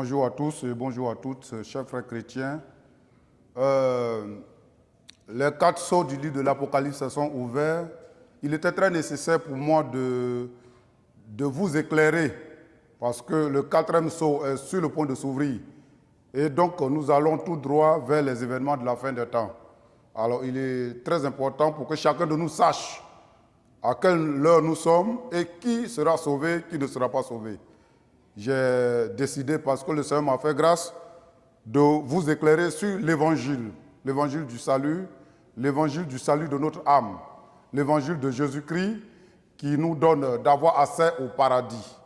Bonjour à tous et bonjour à toutes, chers frères chrétiens. Les 4 sceaux du livre de l'Apocalypse sont ouverts. Il était très nécessaire pour moi de vous éclairer parce que le 4e sceau est sur le point de s'ouvrir. Et donc, nous allons tout droit vers les événements de la fin des temps. Alors, il est très important pour que chacun de nous sache à quelle heure nous sommes et qui sera sauvé, qui ne sera pas sauvé. J'ai décidé, parce que le Seigneur m'a fait grâce, de vous éclairer sur l'évangile, l'évangile du salut de notre âme, l'évangile de Jésus-Christ qui nous donne d'avoir accès au paradis.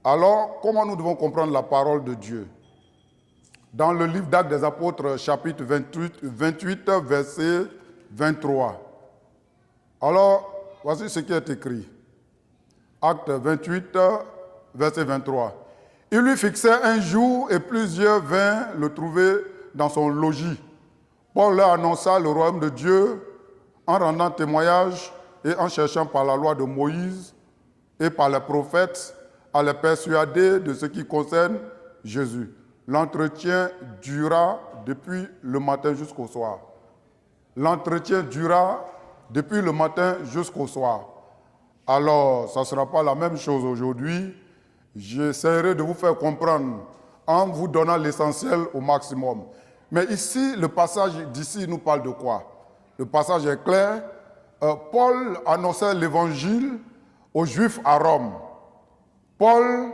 Alors, comment nous devons comprendre la parole de Dieu? Dans le livre d'Actes des Apôtres, chapitre 28, verset 23. Alors, voici ce qui est écrit. Acte 28, verset 23. Il lui fixait un jour et plusieurs vinrent le trouver dans son logis. Paul leur annonça le royaume de Dieu en rendant témoignage et en cherchant par la loi de Moïse et par les prophètes à les persuader de ce qui concerne Jésus. L'entretien dura depuis le matin jusqu'au soir. L'entretien dura depuis le matin jusqu'au soir. Alors, ça ne sera pas la même chose aujourd'hui. J'essaierai de vous faire comprendre en vous donnant l'essentiel au maximum. Mais ici, le passage d'ici nous parle de quoi? Le passage est clair. Paul annonçait l'évangile aux Juifs à Rome. Paul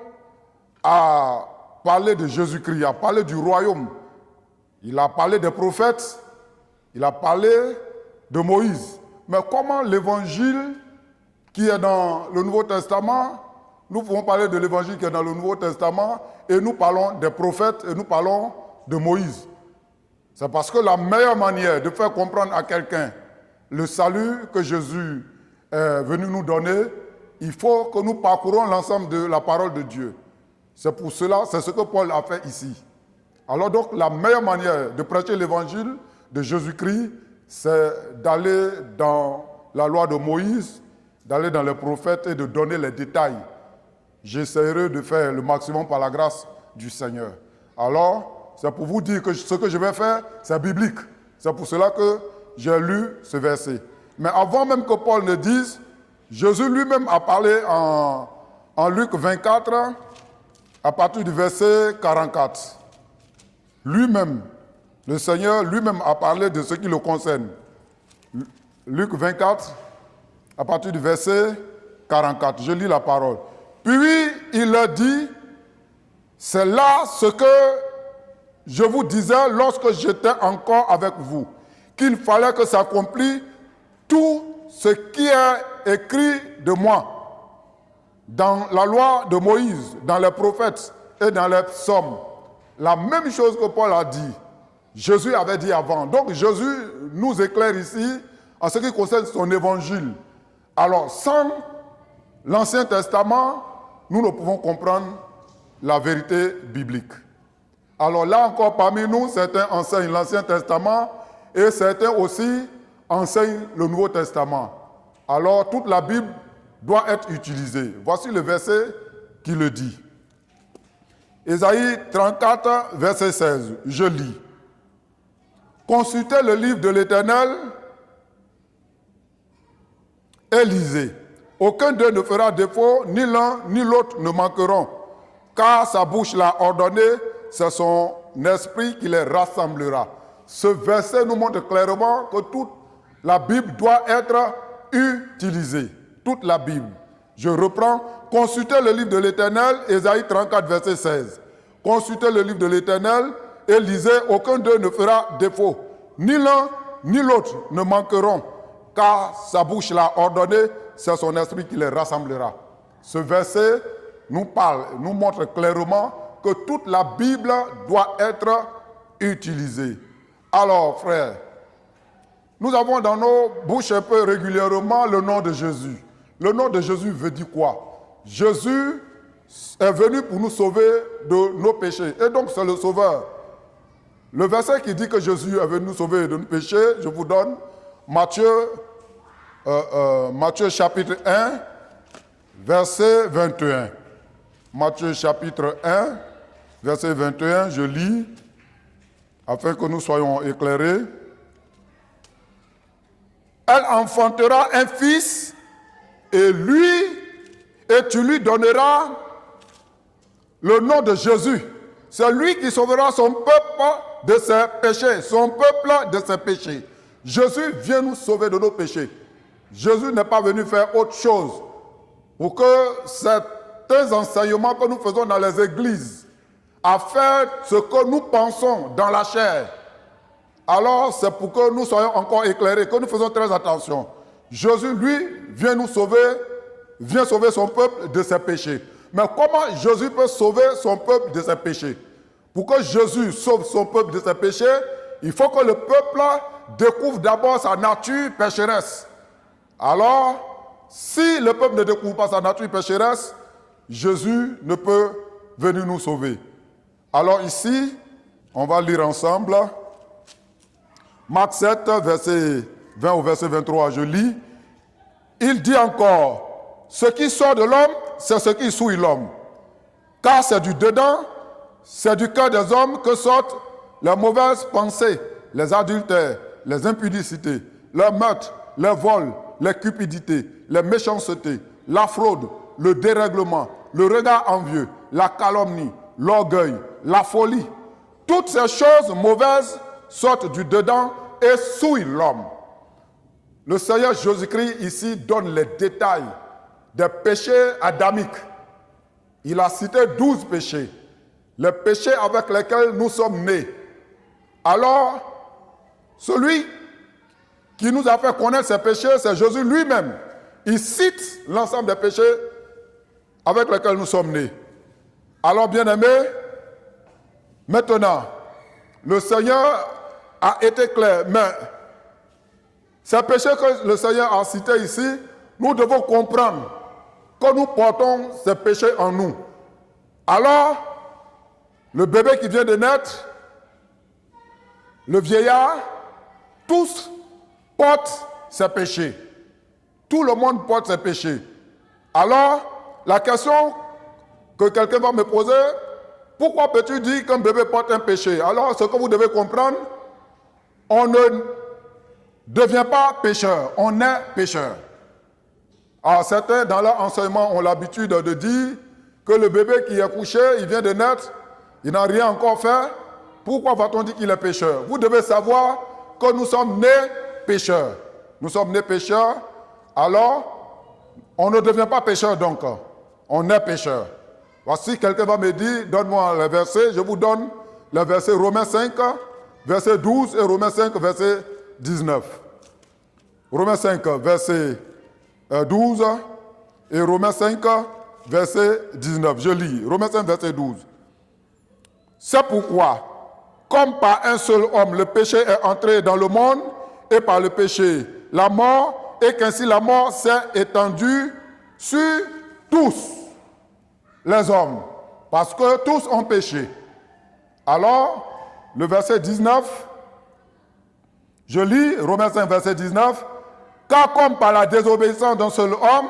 a parlé de Jésus-Christ, a parlé du royaume. Il a parlé des prophètes, il a parlé de Moïse. Mais comment l'évangile qui est dans le Nouveau Testament, nous pouvons parler de l'évangile qui est dans le Nouveau Testament et nous parlons des prophètes et nous parlons de Moïse. C'est parce que la meilleure manière de faire comprendre à quelqu'un le salut que Jésus est venu nous donner, il faut que nous parcourons l'ensemble de la parole de Dieu. C'est pour cela, c'est ce que Paul a fait ici. Alors donc, la meilleure manière de prêcher l'évangile de Jésus-Christ, c'est d'aller dans la loi de Moïse, d'aller dans les prophètes et de donner les détails. J'essaierai de faire le maximum par la grâce du Seigneur. Alors, c'est pour vous dire que ce que je vais faire, c'est biblique. C'est pour cela que j'ai lu ce verset. Mais avant même que Paul ne dise, Jésus lui-même a parlé en Luc 24, à partir du verset 44. Lui-même, le Seigneur lui-même a parlé de ce qui le concerne. Luc 24, à partir du verset 44. Je lis la parole. Puis il leur dit, c'est là ce que je vous disais lorsque j'étais encore avec vous, qu'il fallait que s'accomplisse tout ce qui est écrit de moi dans la loi de Moïse, dans les prophètes et dans les psaumes. La même chose que Paul a dit, Jésus avait dit avant. Donc Jésus nous éclaire ici en ce qui concerne son évangile. Alors, sans l'Ancien Testament, nous ne pouvons comprendre la vérité biblique. Alors là encore, parmi nous, certains enseignent l'Ancien Testament et certains aussi enseignent le Nouveau Testament. Alors, toute la Bible doit être utilisée. Voici le verset qui le dit. Ésaïe 34, verset 16. Je lis. Consultez le livre de l'Éternel et lisez. Aucun d'eux ne fera défaut, ni l'un ni l'autre ne manqueront, car sa bouche l'a ordonné, c'est son esprit qui les rassemblera. Ce verset nous montre clairement que toute la Bible doit être utilisée. Toute la Bible. Je reprends. Consultez le livre de l'Éternel, Ésaïe 34, verset 16. Consultez le livre de l'Éternel et lisez, aucun d'eux ne fera défaut. Ni l'un ni l'autre ne manqueront, car sa bouche l'a ordonné, c'est son esprit qui les rassemblera. Ce verset nous parle, nous montre clairement que toute la Bible doit être utilisée. Alors, frères, nous avons dans nos bouches un peu régulièrement le nom de Jésus. Le nom de Jésus veut dire quoi? Jésus est venu pour nous sauver de nos péchés. Et donc, c'est le Sauveur. Le verset qui dit que Jésus est venu nous sauver de nos péchés, je vous donne Matthieu chapitre 1, verset 21. Matthieu chapitre 1, verset 21, je lis, afin que nous soyons éclairés. Elle enfantera un fils, et tu lui donneras le nom de Jésus. C'est lui qui sauvera son peuple de ses péchés, son peuple de ses péchés. Jésus vient nous sauver de nos péchés. Jésus n'est pas venu faire autre chose pour que certains enseignements que nous faisons dans les églises, à faire ce que nous pensons dans la chair. Alors, c'est pour que nous soyons encore éclairés, que nous faisons très attention. Jésus, lui, vient nous sauver, vient sauver son peuple de ses péchés. Mais comment Jésus peut sauver son peuple de ses péchés? Pour que Jésus sauve son peuple de ses péchés, il faut que le peuple découvre d'abord sa nature pécheresse. Alors, si le peuple ne découvre pas sa nature pécheresse, Jésus ne peut venir nous sauver. Alors ici, on va lire ensemble Marc 7, verset 20 au verset 23, je lis. Il dit encore, ce qui sort de l'homme, c'est ce qui souille l'homme. Car c'est du dedans, c'est du cœur des hommes que sortent les mauvaises pensées, les adultères, les impudicités, les meurtres, les vols, les cupidités, les méchancetés, la fraude, le dérèglement, le regard envieux, la calomnie, l'orgueil, la folie. Toutes ces choses mauvaises sortent du dedans et souillent l'homme. Le Seigneur Jésus-Christ ici donne les détails des péchés adamiques. Il a cité 12 péchés, les péchés avec lesquels nous sommes nés. Alors, celui qui nous a fait connaître ces péchés, c'est Jésus lui-même. Il cite l'ensemble des péchés avec lesquels nous sommes nés. Alors, bien-aimés, maintenant, le Seigneur a été clair, mais ces péchés que le Seigneur a cités ici, nous devons comprendre que nous portons ces péchés en nous. Alors, le bébé qui vient de naître, le vieillard, tous portent ces péchés. Tout le monde porte ses péchés. Alors, la question que quelqu'un va me poser, pourquoi peux-tu dire qu'un bébé porte un péché? Alors, ce que vous devez comprendre, on ne devient pas pécheur, on est pécheur. Alors, certains, dans leur enseignement, ont l'habitude de dire que le bébé qui est couché, il vient de naître, il n'a rien encore fait. Pourquoi va-t-on dire qu'il est pécheur? Vous devez savoir que nous sommes nés pécheurs. Nous sommes nés pécheurs, alors on ne devient pas pécheur donc. On est pécheur. Voici, quelqu'un va me dire, donne-moi les versets, je vous donne les versets Romains 5, verset 12 et Romains 5, verset 19. Romains 5, verset 12 et Romains 5, verset 19. Je lis, Romains 5, verset 12. C'est pourquoi, comme par un seul homme le péché est entré dans le monde, et par le péché la mort, et qu'ainsi la mort s'est étendue sur tous les hommes, parce que tous ont péché. Alors, le verset 19, je lis Romains 5, verset 19, car comme par la désobéissance d'un seul homme,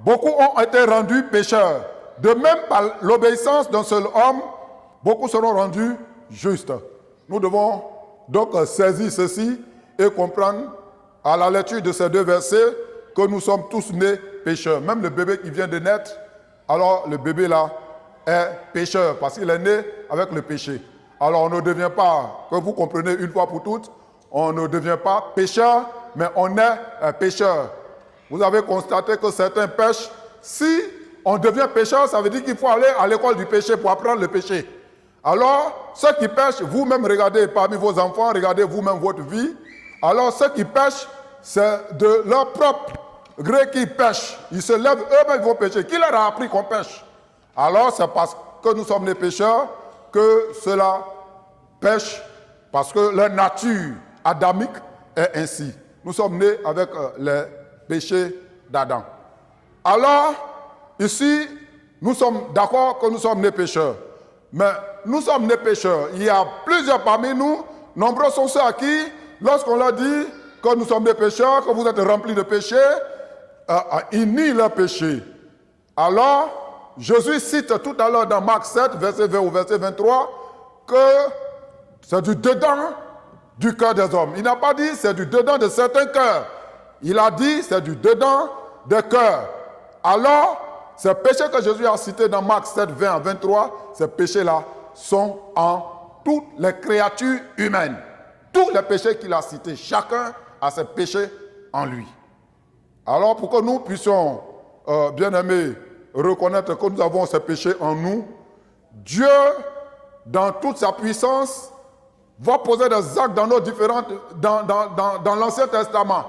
beaucoup ont été rendus pécheurs, de même par l'obéissance d'un seul homme, beaucoup seront rendus justes. Nous devons donc saisir ceci et comprendre à la lecture de ces deux versets que nous sommes tous nés pécheurs. Même le bébé qui vient de naître, alors le bébé là est pécheur parce qu'il est né avec le péché. Alors on ne devient pas, que vous comprenez une fois pour toutes, on ne devient pas pécheur, mais on est pécheur. Vous avez constaté que certains pêchent. Si on devient pécheur, ça veut dire qu'il faut aller à l'école du péché pour apprendre le péché. Alors, ceux qui pêchent, vous-même regardez parmi vos enfants, regardez vous-même votre vie. Alors, ceux qui pêchent, c'est de leur propre gré qu'ils pêchent. Ils se lèvent, eux-mêmes vont pêcher. Qui leur a appris qu'on pêche? Alors, c'est parce que nous sommes des pécheurs que cela pêche, parce que leur nature adamique est ainsi. Nous sommes nés avec les péchés d'Adam. Alors, ici, nous sommes d'accord que nous sommes nés pécheurs. Mais nous sommes nés pécheurs. Il y a plusieurs parmi nous, nombreux sont ceux à qui, lorsqu'on leur dit que nous sommes des pécheurs, que vous êtes remplis de péchés, ils nient leur péché. Alors, Jésus cite tout à l'heure dans Marc 7, verset 20 au verset 23, que c'est du dedans du cœur des hommes. Il n'a pas dit c'est du dedans de certains cœurs. Il a dit c'est du dedans des cœurs. Alors, ces péchés que Jésus a cités dans Marc 7, 20 à 23, ces péchés-là sont en toutes les créatures humaines. Tous les péchés qu'il a cités, chacun a ses péchés en lui. Alors, pour que nous puissions, bien-aimés, reconnaître que nous avons ces péchés en nous, Dieu, dans toute sa puissance, va poser des actes dans nos différentes, dans l'Ancien Testament.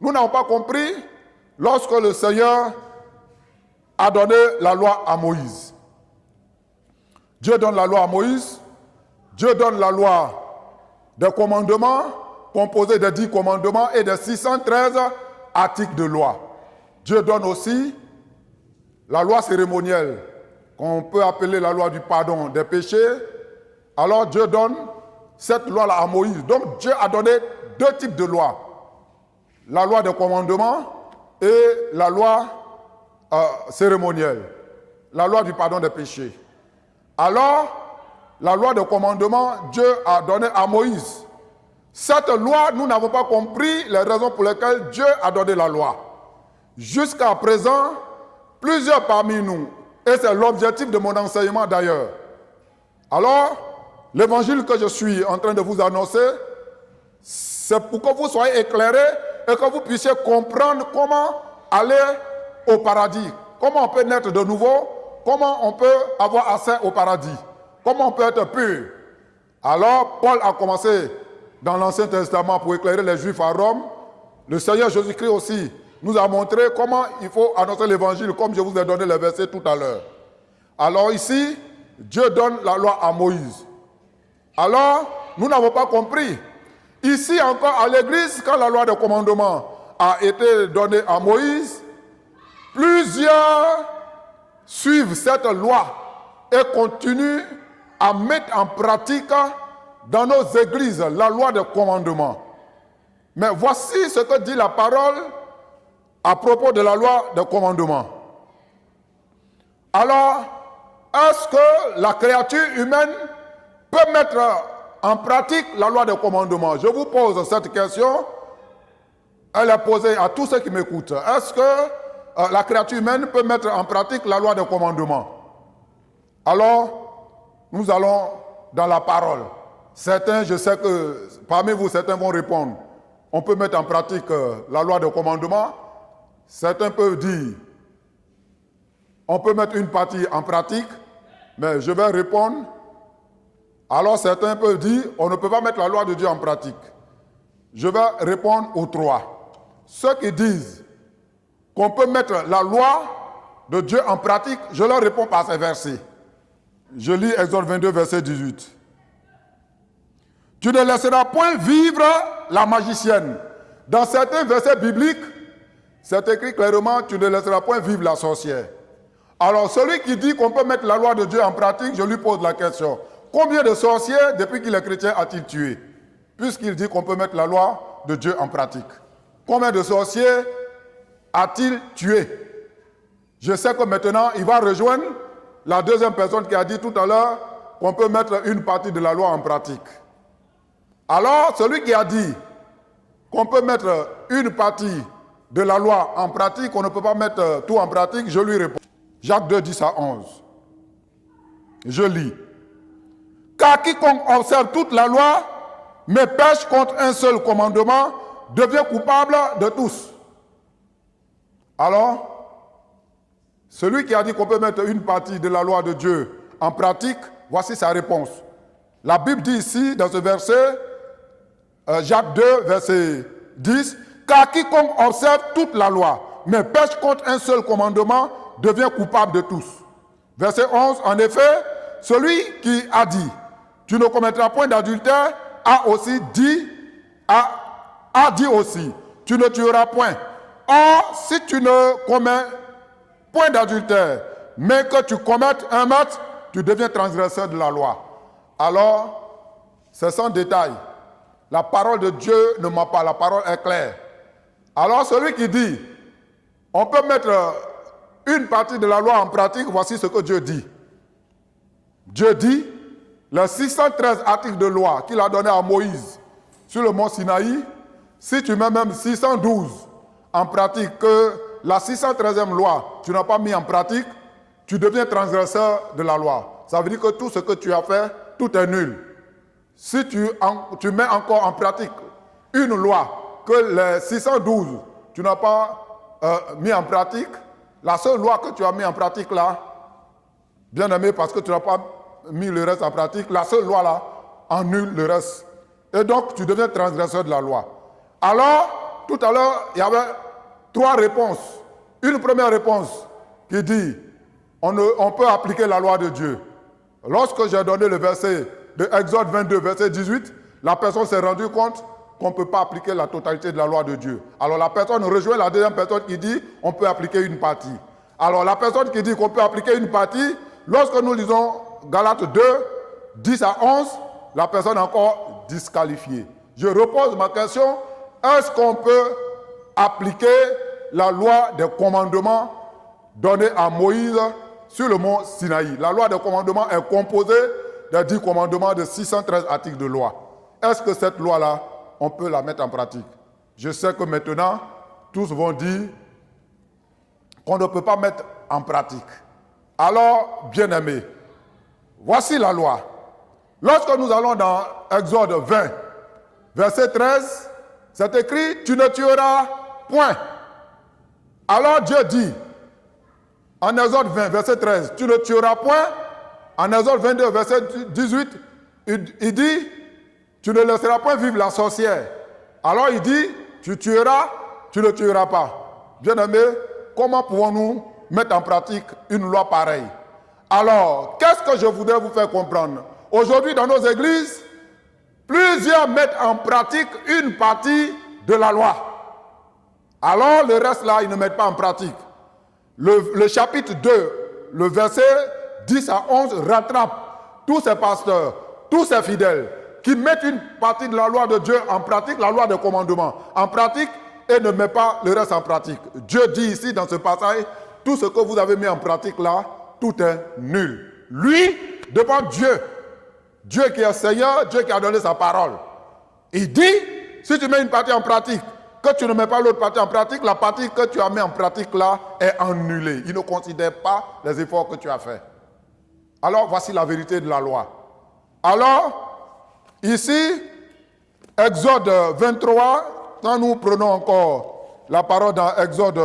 Nous n'avons pas compris lorsque le Seigneur a donné la loi à Moïse. Dieu donne la loi à Moïse, Dieu donne la loi des commandements, composés des 10 commandements et des 613 articles de loi. Dieu donne aussi la loi cérémonielle, qu'on peut appeler la loi du pardon des péchés. Alors Dieu donne cette loi-là à Moïse. Donc Dieu a donné 2 types de lois. La loi des commandements et la loi cérémonielle. La loi du pardon des péchés. Alors, la loi de commandement, Dieu a donné à Moïse. Cette loi, nous n'avons pas compris les raisons pour lesquelles Dieu a donné la loi. Jusqu'à présent, plusieurs parmi nous, et c'est l'objectif de mon enseignement d'ailleurs. Alors, l'évangile que je suis en train de vous annoncer, c'est pour que vous soyez éclairés et que vous puissiez comprendre comment aller au paradis. Comment on peut naître de nouveau, comment on peut avoir accès au paradis. Comment on peut être pur? Alors, Paul a commencé dans l'Ancien Testament pour éclairer les Juifs à Rome. Le Seigneur Jésus-Christ aussi nous a montré comment il faut annoncer l'évangile, comme je vous ai donné les versets tout à l'heure. Alors ici, Dieu donne la loi à Moïse. Alors, nous n'avons pas compris. Ici encore, à l'église, quand la loi de commandement a été donnée à Moïse, plusieurs suivent cette loi et continuent à mettre en pratique dans nos églises la loi de commandement. Mais voici ce que dit la parole à propos de la loi de commandement. Alors, est-ce que la créature humaine peut mettre en pratique la loi de commandement? Je vous pose cette question. Elle est posée à tous ceux qui m'écoutent. Est-ce que la créature humaine peut mettre en pratique la loi de commandement? Alors, nous allons dans la parole. Certains, je sais que parmi vous, certains vont répondre. On peut mettre en pratique la loi de commandement. Certains peuvent dire, on peut mettre une partie en pratique, mais je vais répondre. Alors certains peuvent dire, on ne peut pas mettre la loi de Dieu en pratique. Je vais répondre aux 3. Ceux qui disent qu'on peut mettre la loi de Dieu en pratique, je leur réponds par ces versets. Je lis Exode 22, verset 18. Tu ne laisseras point vivre la magicienne. Dans certains versets bibliques, c'est écrit clairement, tu ne laisseras point vivre la sorcière. Alors celui qui dit qu'on peut mettre la loi de Dieu en pratique, je lui pose la question. Combien de sorciers, depuis qu'il est chrétien, a-t-il tué? Puisqu'il dit qu'on peut mettre la loi de Dieu en pratique. Combien de sorciers a-t-il tué? Je sais que maintenant, il va rejoindre la deuxième personne qui a dit tout à l'heure qu'on peut mettre une partie de la loi en pratique. Alors, celui qui a dit qu'on peut mettre une partie de la loi en pratique, on ne peut pas mettre tout en pratique, je lui réponds. Jacques 2, 10 à 11. Je lis. Car quiconque observe toute la loi, mais pêche contre un seul commandement, devient coupable de tous. Alors, celui qui a dit qu'on peut mettre une partie de la loi de Dieu en pratique, voici sa réponse. La Bible dit ici, dans ce verset, Jacques 2, verset 10, « Car quiconque observe toute la loi, mais pêche contre un seul commandement, devient coupable de tous. » Verset 11, en effet, celui qui a dit, « Tu ne commettras point d'adultère » a aussi dit, a dit aussi, « Tu ne tueras point. » Or, si tu ne commets point d'adultère, mais que tu commettes un meurtre, tu deviens transgresseur de la loi. Alors, c'est sans détail. La parole de Dieu ne ment pas, la parole est claire. Alors celui qui dit, on peut mettre une partie de la loi en pratique, voici ce que Dieu dit. Dieu dit, les 613 articles de loi qu'il a donnés à Moïse sur le mont Sinaï, si tu mets même 612 en pratique, que la 613e loi, tu n'as pas mis en pratique, tu deviens transgresseur de la loi. Ça veut dire que tout ce que tu as fait, tout est nul. Si tu mets encore en pratique une loi que les 612, tu n'as pas mis en pratique, la seule loi que tu as mis en pratique là, bien aimé, parce que tu n'as pas mis le reste en pratique, la seule loi là annule le reste. Et donc, tu deviens transgresseur de la loi. Alors, tout à l'heure, il y avait 3 réponses. Une première réponse qui dit, on peut appliquer la loi de Dieu. Lorsque j'ai donné le verset de Exode 22, verset 18, la personne s'est rendue compte qu'on ne peut pas appliquer la totalité de la loi de Dieu. Alors la personne rejoint la deuxième personne qui dit on peut appliquer une partie. Alors la personne qui dit qu'on peut appliquer une partie, lorsque nous lisons Galates 2, 10 à 11, la personne est encore disqualifiée. Je repose ma question, est-ce qu'on peut appliquer la loi des commandements donnée à Moïse sur le mont Sinaï? La loi des commandements est composée des 10 commandements de 613 articles de loi. Est-ce que cette loi-là, on peut la mettre en pratique? Je sais que maintenant, tous vont dire qu'on ne peut pas mettre en pratique. Alors, bien-aimés, voici la loi. Lorsque nous allons dans Exode 20, verset 13, c'est écrit « Tu ne tueras point ». Alors Dieu dit, en Exode 20, verset 13, « Tu ne tueras point ». En Exode 22, verset 18, il dit, tu ne laisseras point vivre la sorcière. Alors il dit, tu tueras, tu ne tueras pas. Bien-aimés, comment pouvons-nous mettre en pratique une loi pareille? Alors, qu'est-ce que je voudrais vous faire comprendre? Aujourd'hui, dans nos églises, plusieurs mettent en pratique une partie de la loi. Alors, le reste là, ils ne mettent pas en pratique. Le chapitre 2, le verset 10 à 11 rattrape tous ces pasteurs, tous ces fidèles qui mettent une partie de la loi de Dieu en pratique, la loi des commandements en pratique et ne mettent pas le reste en pratique. Dieu dit ici dans ce passage, tout ce que vous avez mis en pratique là, tout est nul. Lui, devant Dieu, Dieu qui est Seigneur, Dieu qui a donné sa parole, il dit, si tu mets une partie en pratique, que tu ne mets pas l'autre partie en pratique, la partie que tu as mis en pratique là est annulée. Il ne considère pas les efforts que tu as faits. Alors, voici la vérité de la loi. Alors, ici, Exode 23, quand nous prenons encore la parole dans Exode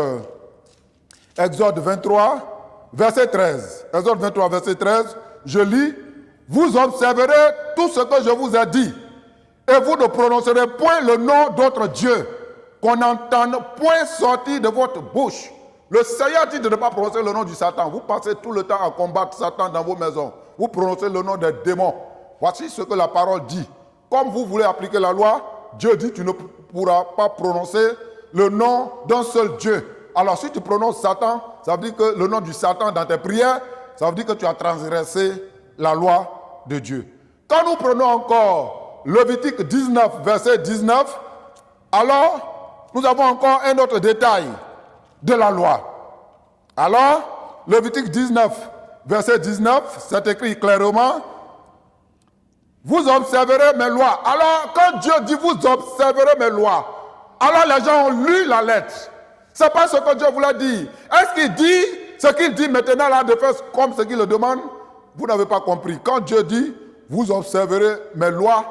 23, verset 13. Exode 23, verset 13, je lis, « Vous observerez tout ce que je vous ai dit, et vous ne prononcerez point le nom d'autre Dieu, qu'on n'entende point sortir de votre bouche. » Le Seigneur dit de ne pas prononcer le nom du Satan. Vous passez tout le temps à combattre Satan dans vos maisons. Vous prononcez le nom des démons. Voici ce que la parole dit. Comme vous voulez appliquer la loi, Dieu dit tu ne pourras pas prononcer le nom d'un seul Dieu. Alors si tu prononces Satan, ça veut dire que le nom du Satan dans tes prières, ça veut dire que tu as transgressé la loi de Dieu. Quand nous prenons encore Lévitique 19, verset 19, alors nous avons encore un autre détail de la loi. Alors, Lévitique 19, verset 19, c'est écrit clairement, vous observerez mes lois. Alors, quand Dieu dit vous observerez mes lois, alors les gens ont lu la lettre. Ce n'est pas ce que Dieu voulait dire. Est-ce qu'il dit ce qu'il dit maintenant là de faire comme ce qu'il le demande? Vous n'avez pas compris. Quand Dieu dit vous observerez mes lois,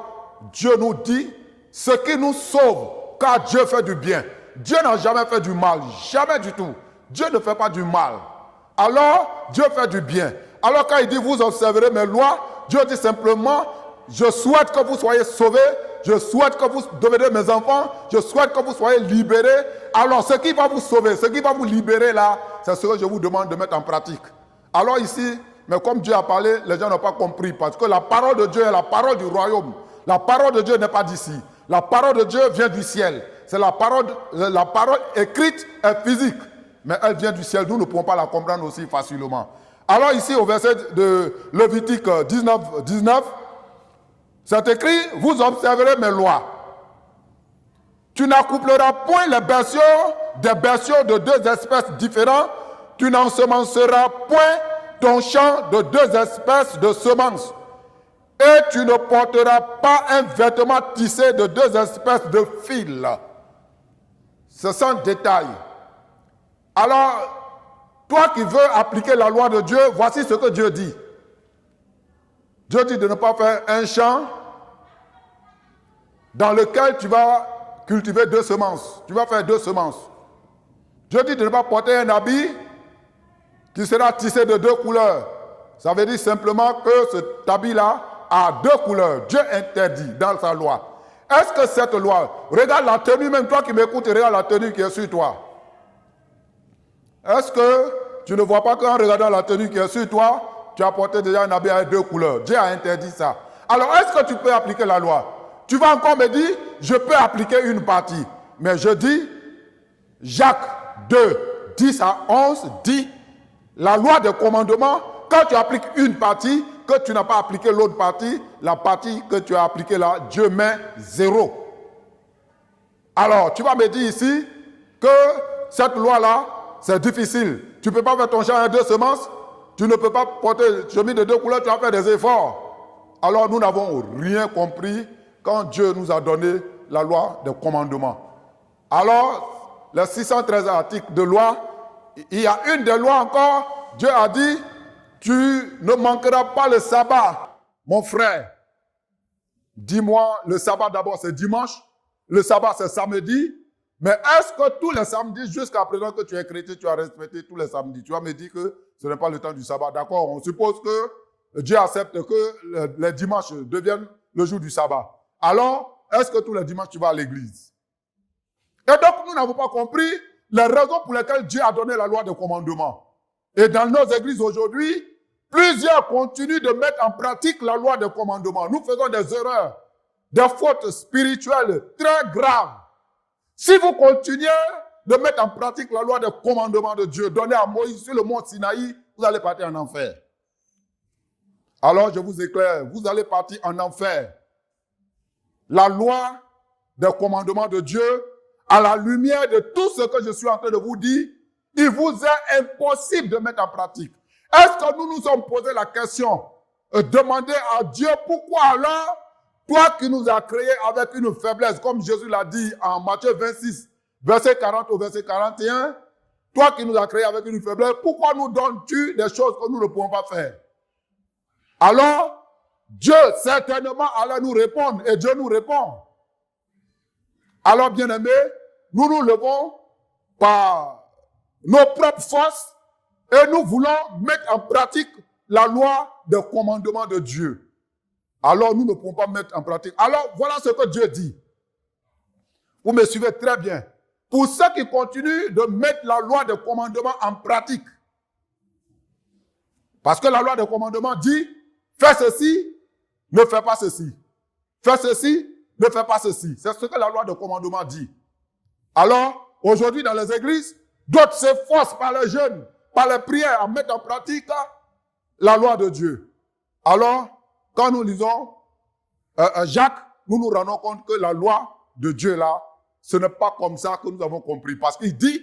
Dieu nous dit ce qui nous sauve, car Dieu fait du bien. Dieu n'a jamais fait du mal, jamais du tout. Dieu ne fait pas du mal. Alors, Dieu fait du bien. Alors, quand il dit, vous observerez mes lois, Dieu dit simplement, je souhaite que vous soyez sauvés, je souhaite que vous deveniez mes enfants, je souhaite que vous soyez libérés. Alors, ce qui va vous sauver, ce qui va vous libérer là, c'est ce que je vous demande de mettre en pratique. Alors ici, mais comme Dieu a parlé, les gens n'ont pas compris, parce que la parole de Dieu est la parole du royaume. La parole de Dieu n'est pas d'ici. La parole de Dieu vient du ciel. C'est la parole écrite et physique. Mais elle vient du ciel. Nous ne pouvons pas la comprendre aussi facilement. Alors ici, au verset de Lévitique 19, 19, c'est écrit, vous observerez mes lois. Tu n'accoupleras point les bestiaux, des bestiaux de deux espèces différentes. tu n'ensemenceras point ton champ de 2 espèces de semences, et tu ne porteras pas un vêtement tissé de 2 espèces de fils. Ce sont des détails. Alors, toi qui veux appliquer la loi de Dieu, voici ce que Dieu dit. Dieu dit de ne pas faire un champ dans lequel tu vas cultiver 2 semences. Tu vas faire 2 semences. Dieu dit de ne pas porter un habit qui sera tissé de 2 couleurs. Ça veut dire simplement que cet habit-là a 2 couleurs. Dieu interdit dans sa loi. Est-ce que cette loi, regarde la tenue, même toi qui m'écoutes, regarde la tenue qui est sur toi. Est-ce que tu ne vois pas qu'en regardant la tenue qui est sur toi, tu as porté déjà un habit avec 2 couleurs? Dieu a interdit ça. Alors, est-ce que tu peux appliquer la loi? Tu vas encore me dire, je peux appliquer une partie. Mais je dis, Jacques 2, 10 à 11 dit, la loi de commandement, quand tu appliques une partie, que tu n'as pas appliqué l'autre partie, la partie que tu as appliquée là, Dieu met 0. Alors, tu vas me dire ici que cette loi-là, c'est difficile. Tu ne peux pas faire ton champ avec 2 semences, tu ne peux pas porter chemise de 2 couleurs, tu vas faire des efforts. Alors, nous n'avons rien compris quand Dieu nous a donné la loi de commandement. Alors, les 613 articles de loi, il y a une des lois encore, Dieu a dit, tu ne manqueras pas le sabbat. Mon frère, dis-moi, le sabbat d'abord c'est dimanche, le sabbat c'est samedi, mais est-ce que tous les samedis, jusqu'à présent que tu es chrétien, tu as respecté tous les samedis? Tu vas me dire que ce n'est pas le temps du sabbat. D'accord, on suppose que Dieu accepte que les dimanches deviennent le jour du sabbat. Alors, est-ce que tous les dimanches tu vas à l'église? Et donc, nous n'avons pas compris les raisons pour lesquelles Dieu a donné la loi de commandement. Et dans nos églises aujourd'hui, plusieurs continuent de mettre en pratique la loi de commandement. Nous faisons des erreurs, des fautes spirituelles très graves. Si vous continuez de mettre en pratique la loi de commandement de Dieu donnée à Moïse sur le mont Sinaï, vous allez partir en enfer. Alors je vous éclaire, vous allez partir en enfer. La loi de commandement de Dieu, à la lumière de tout ce que je suis en train de vous dire, il vous est impossible de mettre en pratique. Est-ce que nous nous sommes posé la question, demander à Dieu pourquoi alors, toi qui nous as créés avec une faiblesse, comme Jésus l'a dit en Matthieu 26, verset 40 au verset 41, toi qui nous as créés avec une faiblesse, pourquoi nous donnes-tu des choses que nous ne pouvons pas faire? Alors, Dieu certainement allait nous répondre et Dieu nous répond. Alors, bien-aimés, nous nous levons par nos propres forces et nous voulons mettre en pratique la loi de commandement de Dieu. Alors, nous ne pouvons pas mettre en pratique. Alors, voilà ce que Dieu dit. Vous me suivez très bien. Pour ceux qui continuent de mettre la loi de commandement en pratique, parce que la loi de commandement dit, fais ceci, ne fais pas ceci. Fais ceci, ne fais pas ceci. C'est ce que la loi de commandement dit. Alors, aujourd'hui dans les églises, d'autres s'efforcent par les jeunes, par les prières, à mettre en pratique la loi de Dieu. Alors, quand nous lisons Jacques, nous nous rendons compte que la loi de Dieu là, ce n'est pas comme ça que nous avons compris. Parce qu'il dit,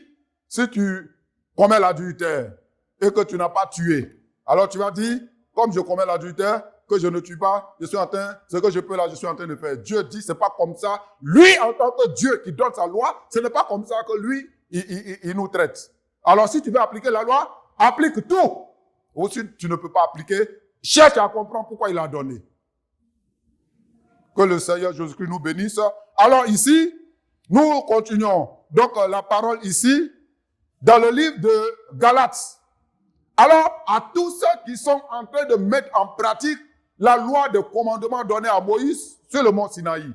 si tu commets l'adultère et que tu n'as pas tué, alors tu vas dire, comme je commets l'adultère, que je ne tue pas, je suis en train, ce que je peux là, je suis en train de faire. Dieu dit, c'est pas comme ça. Lui, en tant que Dieu qui donne sa loi, ce n'est pas comme ça que lui, il nous traite. Alors, si tu veux appliquer la loi, applique tout. Ou si tu ne peux pas appliquer, cherche à comprendre pourquoi il a donné. Que le Seigneur Jésus-Christ nous bénisse. Alors ici, nous continuons. Donc, la parole ici, dans le livre de Galates. Alors, à tous ceux qui sont en train de mettre en pratique la loi de commandement donnée à Moïse sur le mont Sinaï.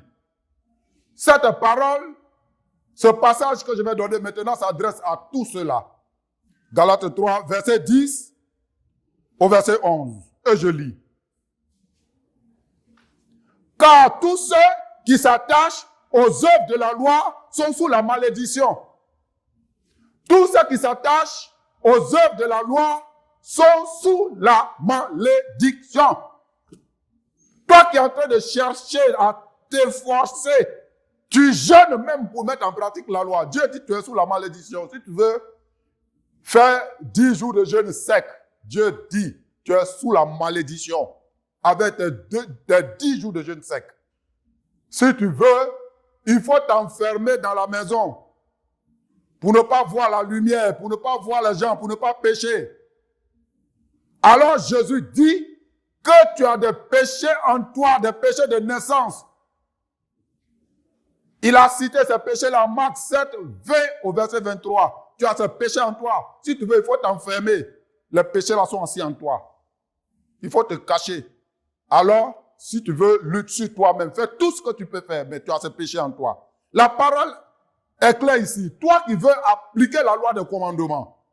Cette parole, ce passage que je vais donner maintenant s'adresse à tous ceux-là. Galates 3, verset 10 au verset 11. Et je lis. Car tous ceux qui s'attachent aux œuvres de la loi sont sous la malédiction. Tous ceux qui s'attachent aux œuvres de la loi sont sous la malédiction. Toi qui es en train de chercher à t'efforcer, tu jeûnes même pour mettre en pratique la loi. Dieu dit que tu es sous la malédiction. Si tu veux Fais 10 jours de jeûne sec. Dieu dit, tu es sous la malédiction avec tes 10 jours de jeûne sec. Si tu veux, il faut t'enfermer dans la maison pour ne pas voir la lumière, pour ne pas voir les gens, pour ne pas pécher. Alors Jésus dit que tu as des péchés en toi, des péchés de naissance. Il a cité ces péchés-là, Marc 7, 20 au verset 23. Tu as ces péchés en toi. Si tu veux, il faut t'enfermer. Les péchés-là sont assis en toi. Il faut te cacher. Alors, si tu veux, lutte sur toi-même. Fais tout ce que tu peux faire, mais tu as ces péchés en toi. La parole est claire ici. Toi qui veux appliquer la loi de commandement.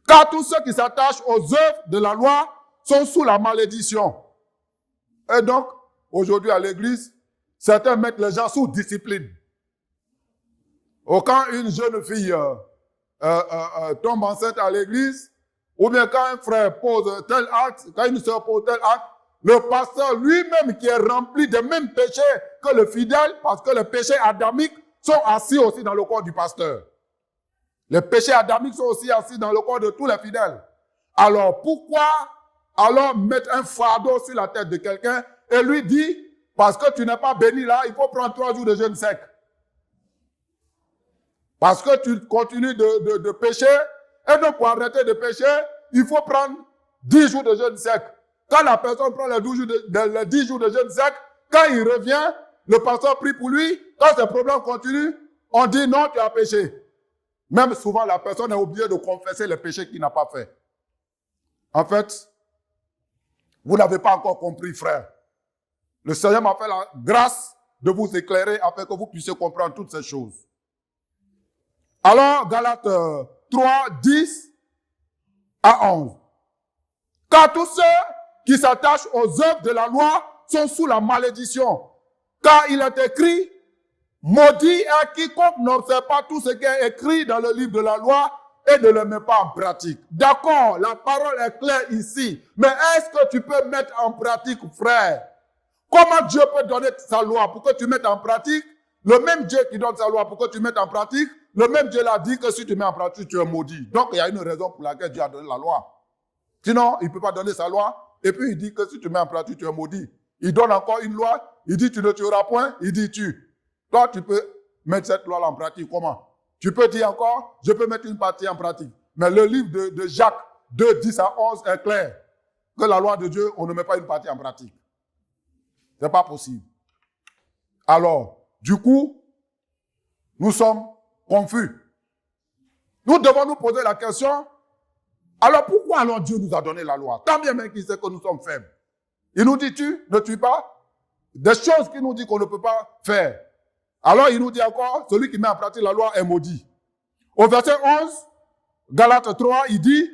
Car tous ceux qui s'attachent aux œuvres de la loi sont sous la malédiction. Et donc, aujourd'hui à l'église, certains mettent les gens sous discipline. Ou quand une jeune fille tombe enceinte à l'église, ou bien quand un frère pose tel acte, quand une sœur pose tel acte, le pasteur lui-même qui est rempli des mêmes péchés que le fidèle, parce que les péchés adamiques sont assis aussi dans le corps du pasteur. Les péchés adamiques sont aussi assis dans le corps de tous les fidèles. Alors pourquoi alors mettre un fardeau sur la tête de quelqu'un et lui dire, parce que tu n'es pas béni là, il faut prendre 3 jours de jeûne sec. Parce que tu continues de pécher, et donc pour arrêter de pécher, il faut prendre 10 jours de jeûne sec. Quand la personne prend les 10 jours de jeûne sec, quand il revient, le pasteur prie pour lui, quand ces problèmes continuent, on dit non, tu as péché. Même souvent, la personne est obligée de confesser les péchés qu'il n'a pas fait. En fait, vous n'avez pas encore compris, frère. Le Seigneur m'a fait la grâce de vous éclairer afin que vous puissiez comprendre toutes ces choses. Alors, Galates 3, 10 à 11. Car tous ceux qui s'attachent aux œuvres de la loi sont sous la malédiction. Car il est écrit, maudit est quiconque n'observe pas tout ce qui est écrit dans le livre de la loi et ne le met pas en pratique. D'accord, la parole est claire ici. Mais est-ce que tu peux mettre en pratique, frère? Comment Dieu peut donner sa loi pour que tu mettes en pratique? Le même Dieu qui donne sa loi pour que tu mettes en pratique, le même Dieu l'a dit que si tu mets en pratique, tu es maudit. Donc, il y a une raison pour laquelle Dieu a donné la loi. Sinon, il ne peut pas donner sa loi. Et puis, il dit que si tu mets en pratique, tu es maudit. Il donne encore une loi. Il dit, tu ne tueras point. Il dit, tue. Toi, tu peux mettre cette loi en pratique. Comment? Tu peux dire encore, je peux mettre une partie en pratique. Mais le livre de Jacques 2, 10 à 11 est clair. Que la loi de Dieu, on ne met pas une partie en pratique. Ce n'est pas possible. Alors, du coup, nous sommes confus. Nous devons nous poser la question, alors pourquoi alors Dieu nous a donné la loi? Tant bien même qu'il sait que nous sommes faibles. Il nous dit, tu ne tues pas. Des choses qu'il nous dit qu'on ne peut pas faire. Alors il nous dit encore, celui qui met en pratique la loi est maudit. Au verset 11, Galates 3, il dit,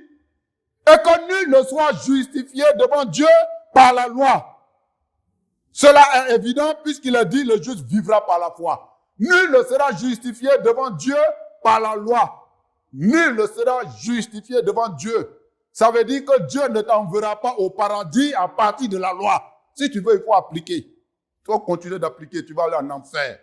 et que nul ne soit justifié devant Dieu par la loi. Cela est évident puisqu'il a dit, le juste vivra par la foi. Nul ne sera justifié devant Dieu par la loi. Nul ne sera justifié devant Dieu. Ça veut dire que Dieu ne t'enverra pas au paradis à partir de la loi. Si tu veux, il faut appliquer. Tu vas continuer d'appliquer, tu vas aller en enfer.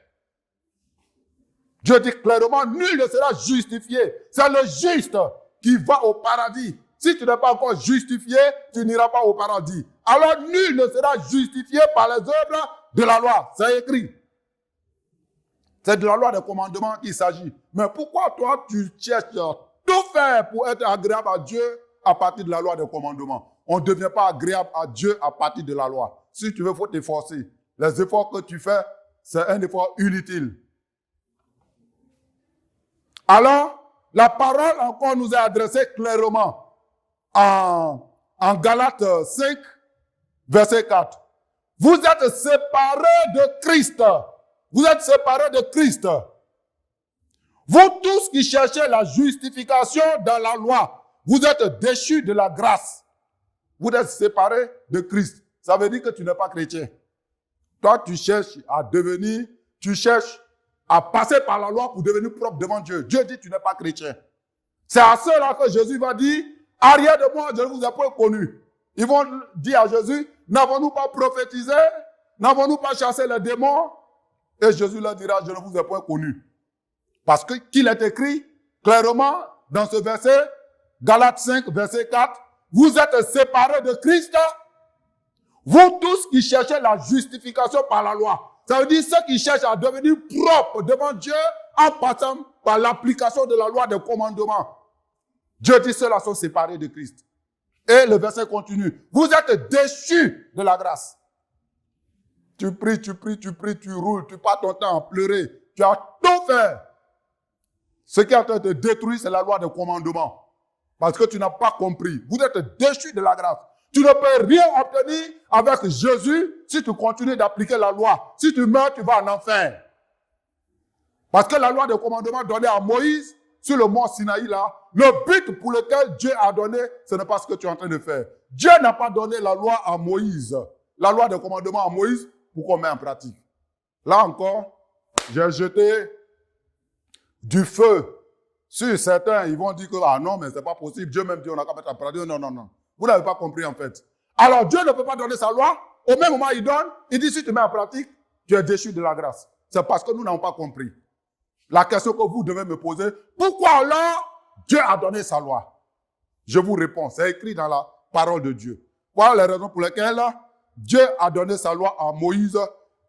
Dieu dit clairement, nul ne sera justifié. C'est le juste qui va au paradis. Si tu n'es pas encore justifié, tu n'iras pas au paradis. Alors nul ne sera justifié par les œuvres de la loi. C'est écrit. C'est de la loi des commandements qu'il s'agit. Mais pourquoi toi, tu cherches tout faire pour être agréable à Dieu à partir de la loi des commandements? On ne devient pas agréable à Dieu à partir de la loi. Si tu veux, il faut t'efforcer. Les efforts que tu fais, c'est un effort inutile. Alors, la parole encore nous est adressée clairement en Galates 5, verset 4. Vous êtes séparés de Christ. Vous êtes séparés de Christ. Vous tous qui cherchez la justification dans la loi, vous êtes déchus de la grâce. Vous êtes séparés de Christ. Ça veut dire que tu n'es pas chrétien. Toi, tu cherches à devenir, tu cherches à passer par la loi pour devenir propre devant Dieu. Dieu dit, tu n'es pas chrétien. C'est à ceux-là que Jésus va dire, arrière de moi, je ne vous ai pas connu. Ils vont dire à Jésus, n'avons-nous pas prophétisé? N'avons-nous pas chassé les démons? Et Jésus leur dira, je ne vous ai pas connu. Parce que qu'il est écrit clairement dans ce verset Galates 5, verset 4. Vous êtes séparés de Christ. Vous tous qui cherchez la justification par la loi. Ça veut dire ceux qui cherchent à devenir propres devant Dieu en passant par l'application de la loi des commandements. Dieu dit ceux-là sont séparés de Christ. Et le verset continue. Vous êtes déchus de la grâce. Tu pries, tu roules, tu passes ton temps à pleurer. Tu as tout fait. Ce qui est en train de te détruire, c'est la loi des commandements. Parce que tu n'as pas compris. Vous êtes déchus de la grâce. Tu ne peux rien obtenir avec Jésus si tu continues d'appliquer la loi. Si tu meurs, tu vas en enfer. Parce que la loi des commandements donnée à Moïse sur le mont Sinaï là, le but pour lequel Dieu a donné, ce n'est pas ce que tu es en train de faire. Dieu n'a pas donné la loi à Moïse, la loi des commandements à Moïse pour qu'on mette en pratique. Là encore, j'ai jeté du feu sur certains. Ils vont dire que ah non, mais c'est pas possible. Dieu même dit on n'a qu'à mettre en pratique. Non, non, non. Vous n'avez pas compris en fait. Alors Dieu ne peut pas donner sa loi. Au même moment, il donne. Il dit si tu mets en pratique, tu es déchu de la grâce. C'est parce que nous n'avons pas compris. La question que vous devez me poser, pourquoi alors Dieu a donné sa loi? Je vous réponds, c'est écrit dans la parole de Dieu. Voilà les raisons pour lesquelles Dieu a donné sa loi à Moïse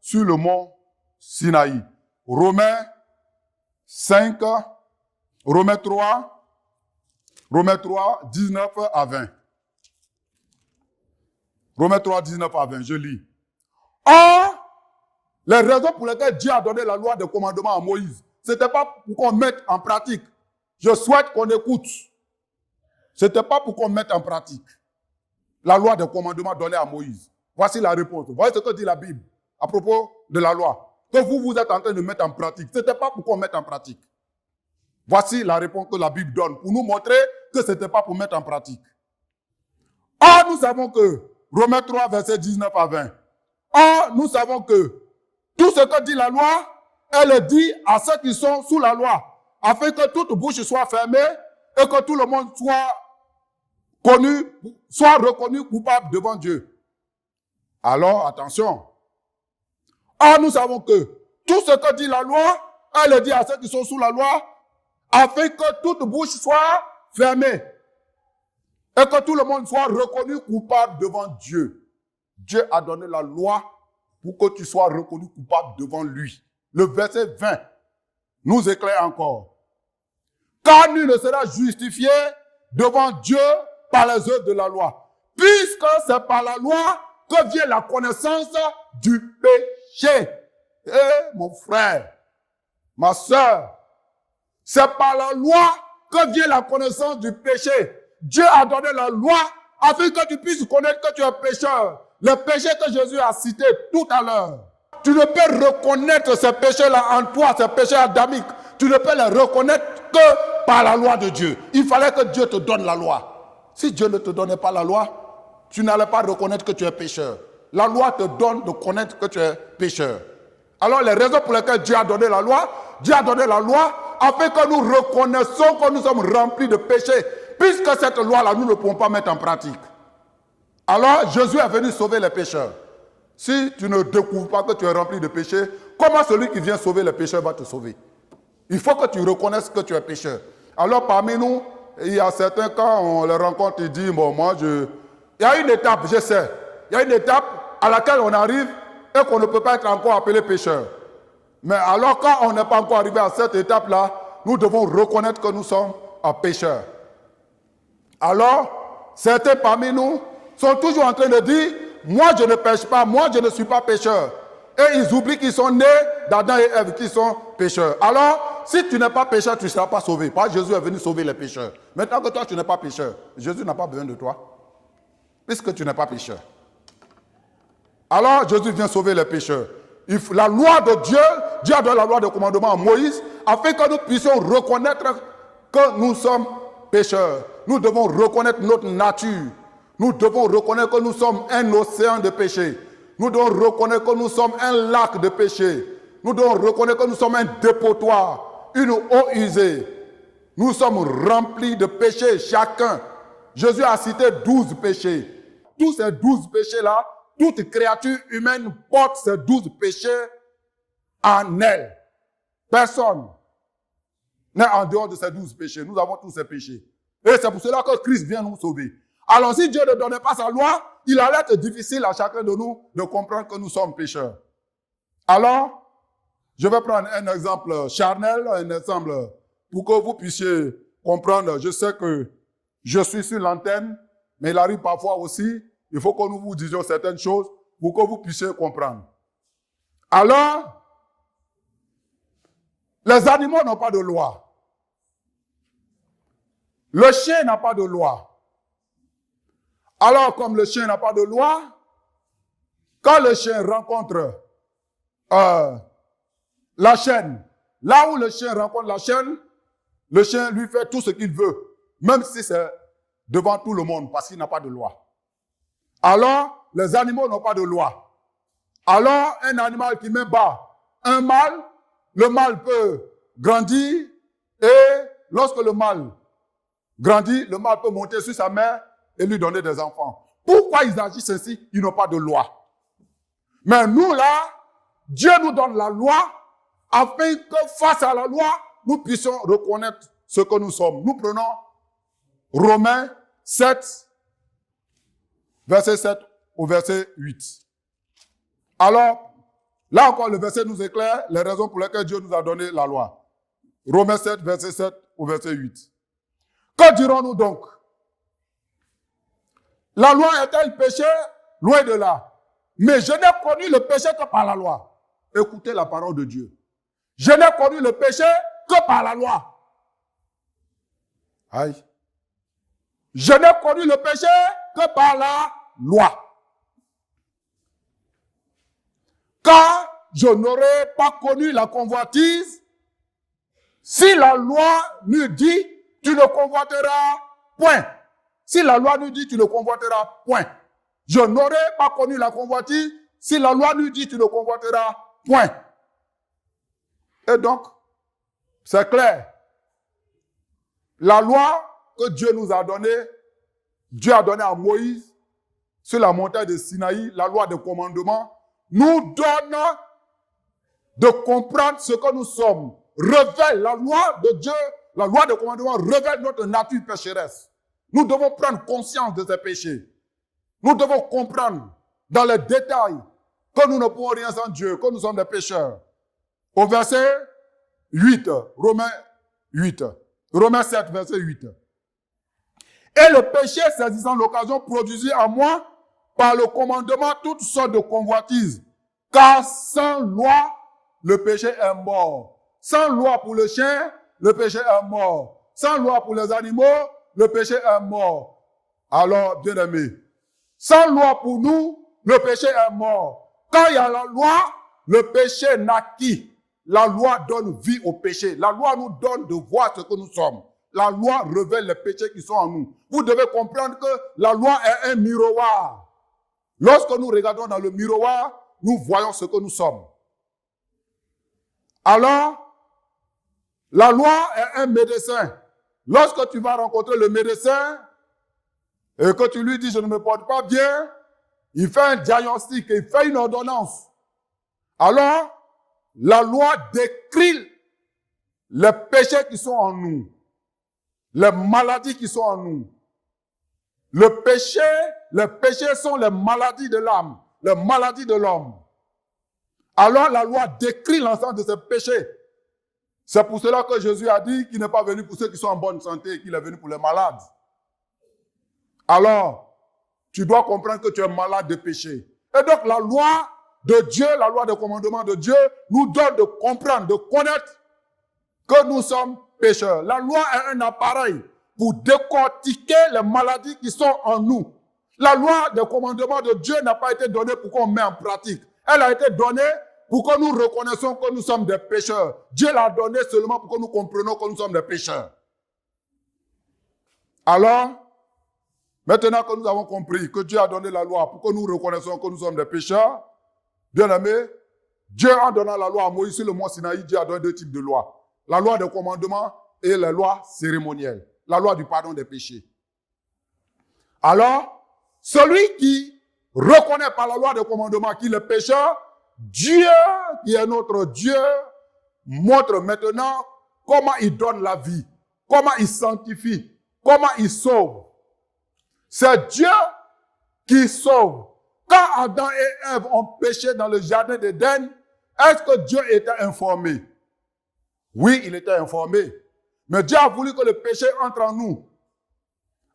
sur le mont Sinaï. Romains 5, Romains 3, 19 à 20. Romains 3, 19 à 20, je lis. Or, les raisons pour lesquelles Dieu a donné la loi de commandement à Moïse, ce n'était pas pour qu'on mette en pratique. Je souhaite qu'on écoute. Ce n'était pas pour qu'on mette en pratique la loi de commandement donnée à Moïse. Voici la réponse. Voici ce que dit la Bible à propos de la loi. Que vous êtes en train de mettre en pratique. Ce n'était pas pour qu'on mette en pratique. Voici la réponse que la Bible donne pour nous montrer que ce n'était pas pour mettre en pratique. Or, nous savons que, Romains 3, verset 19 à 20. Or, nous savons que tout ce que dit la loi, elle dit à ceux qui sont sous la loi, afin que toute bouche soit fermée et que tout le monde soit reconnu coupable devant Dieu. Alors, attention. Or, nous savons que tout ce que dit la loi, elle dit à ceux qui sont sous la loi, afin que toute bouche soit fermée et que tout le monde soit reconnu coupable devant Dieu. Dieu a donné la loi pour que tu sois reconnu coupable devant lui. Le verset 20 nous éclaire encore. Car nul ne sera justifié devant Dieu par les œuvres de la loi, puisque c'est par la loi que vient la connaissance du péché. Eh, mon frère, ma sœur, c'est par la loi que vient la connaissance du péché. Dieu a donné la loi afin que tu puisses connaître que tu es pécheur. Le péché que Jésus a cité tout à l'heure. Tu ne peux reconnaître ces péchés-là en toi, ces péchés adamiques. Tu ne peux les reconnaître que par la loi de Dieu. Il fallait que Dieu te donne la loi. Si Dieu ne te donnait pas la loi, tu n'allais pas reconnaître que tu es pécheur. La loi te donne de connaître que tu es pécheur. Alors les raisons pour lesquelles Dieu a donné la loi afin que nous reconnaissons que nous sommes remplis de péchés. Puisque cette loi-là, nous ne pouvons pas mettre en pratique. Alors Jésus est venu sauver les pécheurs. Si tu ne découvres pas que tu es rempli de péchés, comment celui qui vient sauver les pécheurs va te sauver? Il faut que tu reconnaisses que tu es pécheur. Alors parmi nous, il y a certains, quand on les rencontre, ils disent, bon, il y a une étape, je sais, il y a une étape à laquelle on arrive et qu'on ne peut pas être encore appelé pécheur. Mais alors quand on n'est pas encore arrivé à cette étape-là, nous devons reconnaître que nous sommes pécheurs. Alors, certains parmi nous sont toujours en train de dire, moi je ne pêche pas, moi je ne suis pas pécheur. Et ils oublient qu'ils sont nés d'Adam et Ève, qui sont pécheurs. Alors, si tu n'es pas pécheur, tu ne seras pas sauvé. Parce que Jésus est venu sauver les pécheurs. Maintenant que toi tu n'es pas pécheur, Jésus n'a pas besoin de toi. Puisque tu n'es pas pécheur. Alors Jésus vient sauver les pécheurs. La loi de Dieu, Dieu a donné la loi de commandement à Moïse, afin que nous puissions reconnaître que nous sommes pécheurs. Nous devons reconnaître notre nature. Nous devons reconnaître que nous sommes un océan de péché. Nous devons reconnaître que nous sommes un lac de péché. Nous devons reconnaître que nous sommes un dépotoir, une eau usée. Nous sommes remplis de péchés, chacun. Jésus a cité 12 péchés. Tous ces 12 péchés-là, toute créature humaine porte ces 12 péchés en elle. Personne n'est en dehors de ces 12 péchés. Nous avons tous ces péchés. Et c'est pour cela que Christ vient nous sauver. Alors si Dieu ne donnait pas sa loi, il allait être difficile à chacun de nous de comprendre que nous sommes pécheurs. Alors, je vais prendre un exemple charnel, un exemple pour que vous puissiez comprendre. Je sais que je suis sur l'antenne, mais il arrive parfois aussi, il faut que nous vous disions certaines choses pour que vous puissiez comprendre. Alors, les animaux n'ont pas de loi. Le chien n'a pas de loi. Alors, comme le chien n'a pas de loi, quand le chien rencontre la chienne, là où le chien rencontre la chienne, le chien lui fait tout ce qu'il veut, même si c'est devant tout le monde, parce qu'il n'a pas de loi. Alors, les animaux n'ont pas de loi. Alors, un animal qui met bas un mâle, le mâle peut grandir, et lorsque le mâle grandit, le mâle peut monter sur sa mère et lui donner des enfants. Pourquoi ils agissent ainsi? Ils n'ont pas de loi. Mais nous là, Dieu nous donne la loi afin que face à la loi, nous puissions reconnaître ce que nous sommes. Nous prenons Romains 7, verset 7 au verset 8. Alors, là encore, le verset nous éclaire les raisons pour lesquelles Dieu nous a donné la loi. Romains 7, verset 7 au verset 8. Que dirons-nous donc? La loi est-elle péché? Loin de là. Mais je n'ai connu le péché que par la loi. Écoutez la parole de Dieu. Je n'ai connu le péché que par la loi. Aïe. Je n'ai connu le péché que par la loi. Car je n'aurais pas connu la convoitise si la loi nous dit tu ne convoiteras point. Si la loi nous dit tu ne convoiteras point. Je n'aurais pas connu la convoitise si la loi nous dit tu ne convoiteras point. Et donc, c'est clair. La loi que Dieu nous a donnée, Dieu a donné à Moïse sur la montagne de Sinaï, la loi de commandement, nous donne de comprendre ce que nous sommes. Révèle la loi de Dieu, la loi de commandement révèle notre nature pécheresse. Nous devons prendre conscience de ces péchés. Nous devons comprendre dans les détails que nous ne pouvons rien sans Dieu, que nous sommes des pécheurs. Au verset 8, Romains 7, verset 8. Et le péché, saisissant l'occasion, produisit en moi, par le commandement, toutes sortes de convoitises. Car sans loi, le péché est mort. Sans loi pour le chien, le péché est mort. Sans loi pour les animaux, le péché est mort. Alors, bien-aimés, sans loi pour nous, le péché est mort. Quand il y a la loi, le péché naquit. La loi donne vie au péché. La loi nous donne de voir ce que nous sommes. La loi révèle les péchés qui sont en nous. Vous devez comprendre que la loi est un miroir. Lorsque nous regardons dans le miroir, nous voyons ce que nous sommes. Alors, la loi est un médecin. Lorsque tu vas rencontrer le médecin et que tu lui dis « je ne me porte pas bien », il fait un diagnostic et il fait une ordonnance. Alors, la loi décrit les péchés qui sont en nous, les maladies qui sont en nous. Les péchés sont les maladies de l'âme, les maladies de l'homme. Alors la loi décrit l'ensemble de ces péchés. C'est pour cela que Jésus a dit qu'il n'est pas venu pour ceux qui sont en bonne santé, qu'il est venu pour les malades. Alors, tu dois comprendre que tu es malade de péché. Et donc la loi de Dieu, la loi de commandement de Dieu, nous donne de comprendre, de connaître que nous sommes pécheurs. La loi est un appareil pour décortiquer les maladies qui sont en nous. La loi de commandement de Dieu n'a pas été donnée pour qu'on mette en pratique. Elle a été donnée pour que nous reconnaissions que nous sommes des pécheurs. Dieu l'a donnée seulement pour que nous comprenions que nous sommes des pécheurs. Alors, maintenant que nous avons compris que Dieu a donné la loi pour que nous reconnaissions que nous sommes des pécheurs, bien aimé, Dieu en donnant la loi à Moïse sur le mont Sinaï, Dieu a donné deux types de lois. La loi de commandement et la loi cérémonielle. La loi du pardon des péchés. Alors, celui qui reconnaît par la loi de commandement qu'il est pécheur, Dieu, qui est notre Dieu, montre maintenant comment il donne la vie, comment il sanctifie, comment il sauve. C'est Dieu qui sauve. Quand Adam et Ève ont péché dans le jardin d'Éden, est-ce que Dieu était informé? Oui, il était informé. Mais Dieu a voulu que le péché entre en nous.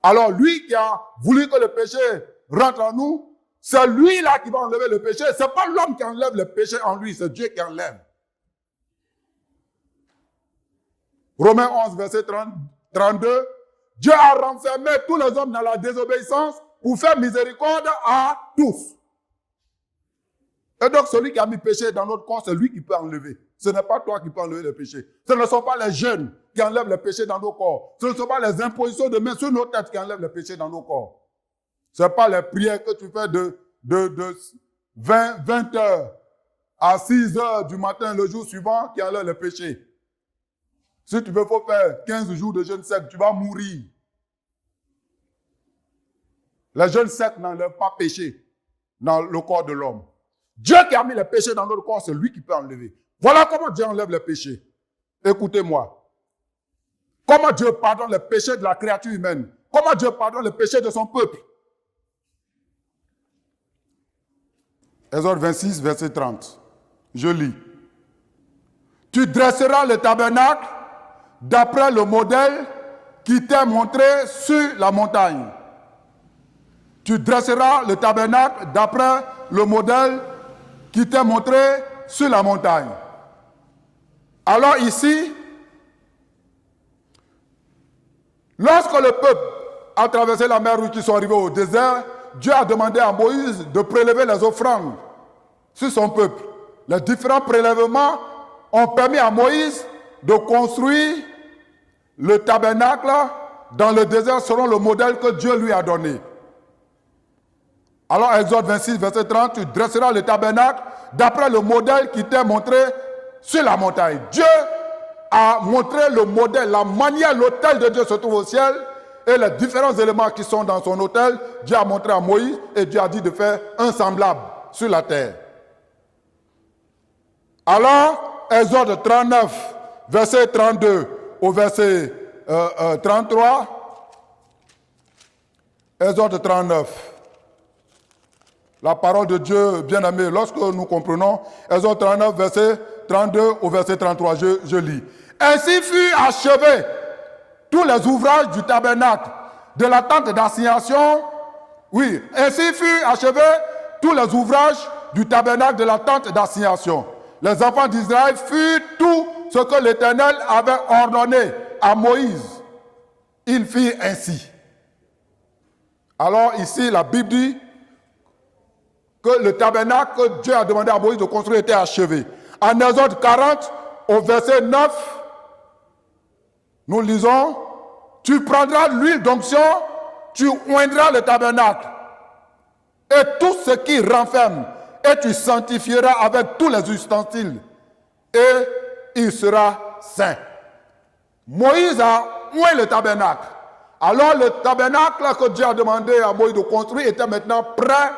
Alors lui qui a voulu que le péché rentre en nous, c'est lui-là qui va enlever le péché. Ce n'est pas l'homme qui enlève le péché en lui, c'est Dieu qui enlève. Romains 11, verset 32. Dieu a renfermé tous les hommes dans la désobéissance pour faire miséricorde à tous. Et donc celui qui a mis péché dans notre corps, c'est lui qui peut enlever. Ce n'est pas toi qui peux enlever le péché. Ce ne sont pas les jeunes qui enlèvent le péché dans nos corps. Ce ne sont pas les impositions de main sur nos têtes qui enlèvent le péché dans nos corps. Ce n'est pas les prières que tu fais de 20 heures à 6 heures du matin le jour suivant qui enlèvent le péché. Si tu veux faire 15 jours de jeûne sec, tu vas mourir. Le jeûne sec n'enlève pas péché dans le corps de l'homme. Dieu qui a mis le péché dans notre corps, c'est lui qui peut enlever. Voilà comment Dieu enlève le péché. Écoutez-moi. Comment Dieu pardonne le péché de la créature humaine. Comment Dieu pardonne le péché de son peuple. Exode 26, verset 30. Je lis. Tu dresseras le tabernacle d'après le modèle qui t'est montré sur la montagne. Tu dresseras le tabernacle d'après le modèle qui t'est montré sur la montagne. Alors ici, lorsque le peuple a traversé la mer Rouge, qu'ils sont arrivés au désert, Dieu a demandé à Moïse de prélever les offrandes sur son peuple. Les différents prélèvements ont permis à Moïse de construire le tabernacle dans le désert selon le modèle que Dieu lui a donné. Alors, Exode 26, verset 30, tu dresseras le tabernacle d'après le modèle qui t'est montré sur la montagne. Dieu a montré le modèle, la manière, l'autel de Dieu se trouve au ciel et les différents éléments qui sont dans son autel. Dieu a montré à Moïse et Dieu a dit de faire un semblable sur la terre. Alors, Exode 39, verset 32 au verset 33. Exode 39. La parole de Dieu, bien-aimé, lorsque nous comprenons, Exode 39, verset 32 au verset 33, je lis. Ainsi fut achevé tous les ouvrages du tabernacle, de la tente d'assignation. Oui, ainsi fut achevé tous les ouvrages du tabernacle de la tente d'assignation. Les enfants d'Israël furent tout ce que l'Éternel avait ordonné à Moïse. Il fit ainsi. Alors ici, la Bible dit que le tabernacle que Dieu a demandé à Moïse de construire était achevé. En Exode 40, au verset 9, nous lisons, tu prendras l'huile d'onction, tu oindras le tabernacle et tout ce qui renferme, et tu sanctifieras avec tous les ustensiles, et il sera saint. Moïse a oint le tabernacle. Alors le tabernacle que Dieu a demandé à Moïse de construire était maintenant prêt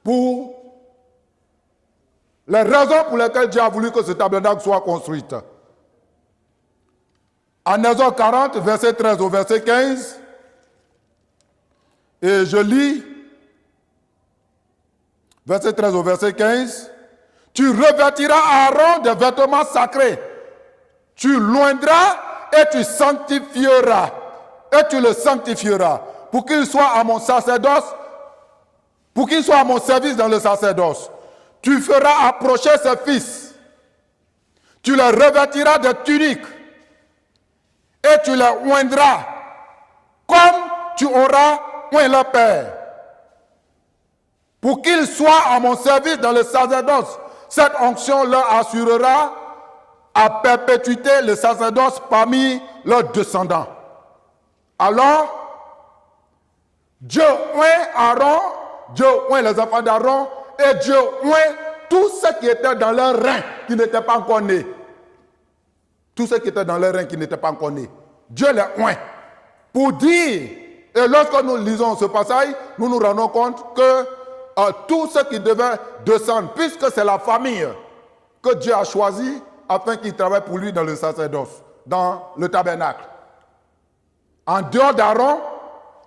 pour les raisons pour lesquelles Dieu a voulu que ce tabernacle soit construit. En Exode 40, verset 13 au verset 15, et je lis, verset 13 au verset 15, tu revêtiras Aaron de vêtements sacrés, tu l'oindras et tu sanctifieras, et tu le sanctifieras, pour qu'il soit à mon sacerdoce, pour qu'il soit à mon service dans le sacerdoce. Tu feras approcher ses fils, tu les revêtiras de tuniques, et tu les oindras, comme tu auras oint leur père, pour qu'ils soient à mon service dans le sacerdoce. Cette onction leur assurera à perpétuité le sacerdoce parmi leurs descendants. Alors, Dieu oint Aaron, Dieu oint les enfants d'Aaron, et Dieu oint tout ce qui était dans leur rein qui n'était pas encore né. Tout ce qui était dans leur rein qui n'était pas encore né. Dieu les oint. Pour dire, et lorsque nous lisons ce passage, nous nous rendons compte que tout ce qui devait descendre, puisque c'est la famille que Dieu a choisi afin qu'il travaille pour lui dans le sacerdoce, dans le tabernacle. En dehors d'Aaron,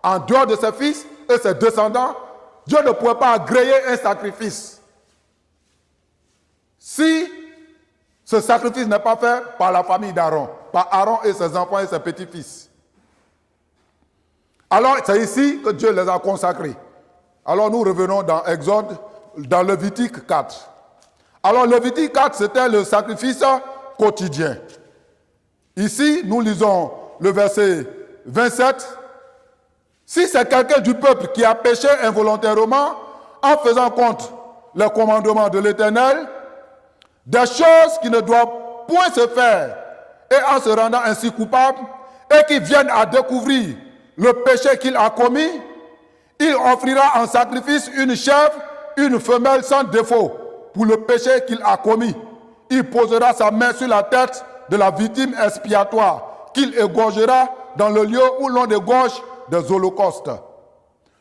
en dehors de ses fils et ses descendants, Dieu ne pouvait pas agréer un sacrifice. Si ce sacrifice n'est pas fait par la famille d'Aaron, par Aaron et ses enfants et ses petits-fils. Alors, c'est ici que Dieu les a consacrés. Alors, nous revenons dans Exode, dans Lévitique 4. Alors, Lévitique 4, c'était le sacrifice quotidien. Ici, nous lisons le verset 27. Si c'est quelqu'un du peuple qui a péché involontairement en faisant contre les commandements de l'Éternel, des choses qui ne doivent point se faire et en se rendant ainsi coupable et qui viennent à découvrir le péché qu'il a commis, il offrira en sacrifice une chèvre, une femelle sans défaut pour le péché qu'il a commis. Il posera sa main sur la tête de la victime expiatoire qu'il égorgera dans le lieu où l'on égorge des holocaustes.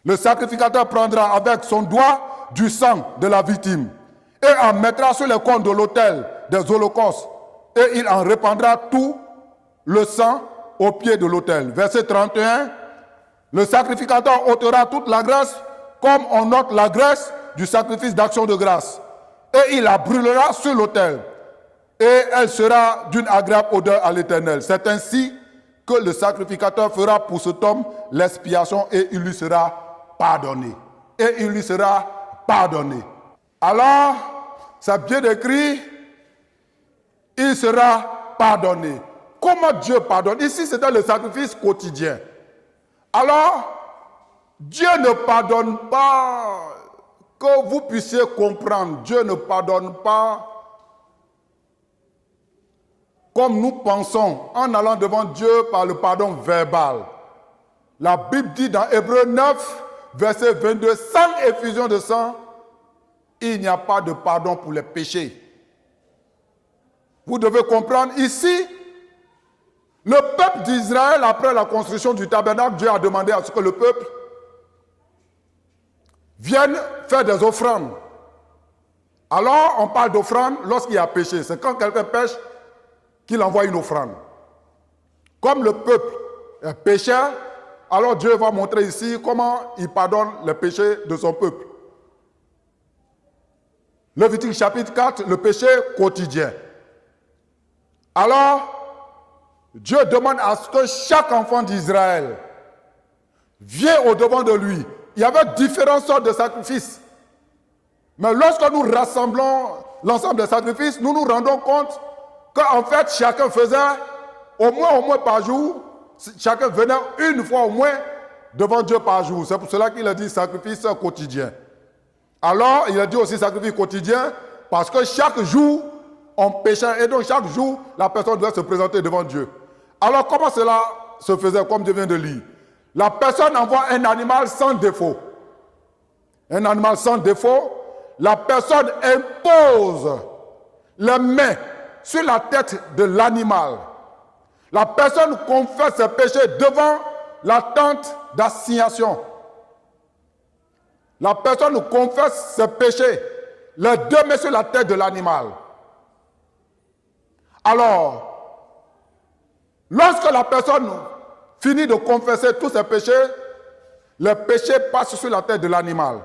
Le sacrificateur prendra avec son doigt du sang de la victime et en mettra sur les cônes de l'autel des holocaustes et il en répandra tout le sang au pied de l'autel. Verset 31, le sacrificateur ôtera toute la graisse comme on ôte la graisse du sacrifice d'action de grâce et il la brûlera sur l'autel et elle sera d'une agréable odeur à l'Éternel. C'est ainsi que le sacrificateur fera pour cet homme l'expiation et il lui sera pardonné. Et il lui sera pardonné. Alors, c'est bien écrit, il sera pardonné. Comment Dieu pardonne? Ici, c'était le sacrifice quotidien. Alors, Dieu ne pardonne pas, que vous puissiez comprendre, Dieu ne pardonne pas comme nous pensons en allant devant Dieu par le pardon verbal. La Bible dit dans Hébreux 9, verset 22, sans effusion de sang, il n'y a pas de pardon pour les péchés. Vous devez comprendre, ici, le peuple d'Israël, après la construction du tabernacle, Dieu a demandé à ce que le peuple vienne faire des offrandes. Alors, on parle d'offrande lorsqu'il y a péché. C'est quand quelqu'un pêche qu'il envoie une offrande. Comme le peuple est pécheur, alors Dieu va montrer ici comment il pardonne les péchés de son peuple. Lévitique chapitre 4, le péché quotidien. Alors, Dieu demande à ce que chaque enfant d'Israël vienne au-devant de lui. Il y avait différentes sortes de sacrifices. Mais lorsque nous rassemblons l'ensemble des sacrifices, nous nous rendons compte qu'en fait, chacun faisait au moins par jour, chacun venait une fois au moins devant Dieu par jour. C'est pour cela qu'il a dit sacrifice quotidien. Alors, il a dit aussi sacrifice quotidien, parce que chaque jour, on péchait, et donc chaque jour, la personne devait se présenter devant Dieu. Alors, comment cela se faisait, comme Dieu vient de lire? La personne envoie un animal sans défaut. Un animal sans défaut, la personne impose les mains sur la tête de l'animal. La personne confesse ses péchés devant la tente d'assignation. La personne confesse ses péchés, les deux mains sur la tête de l'animal. Alors, lorsque la personne finit de confesser tous ses péchés, les péchés passent sur la tête de l'animal.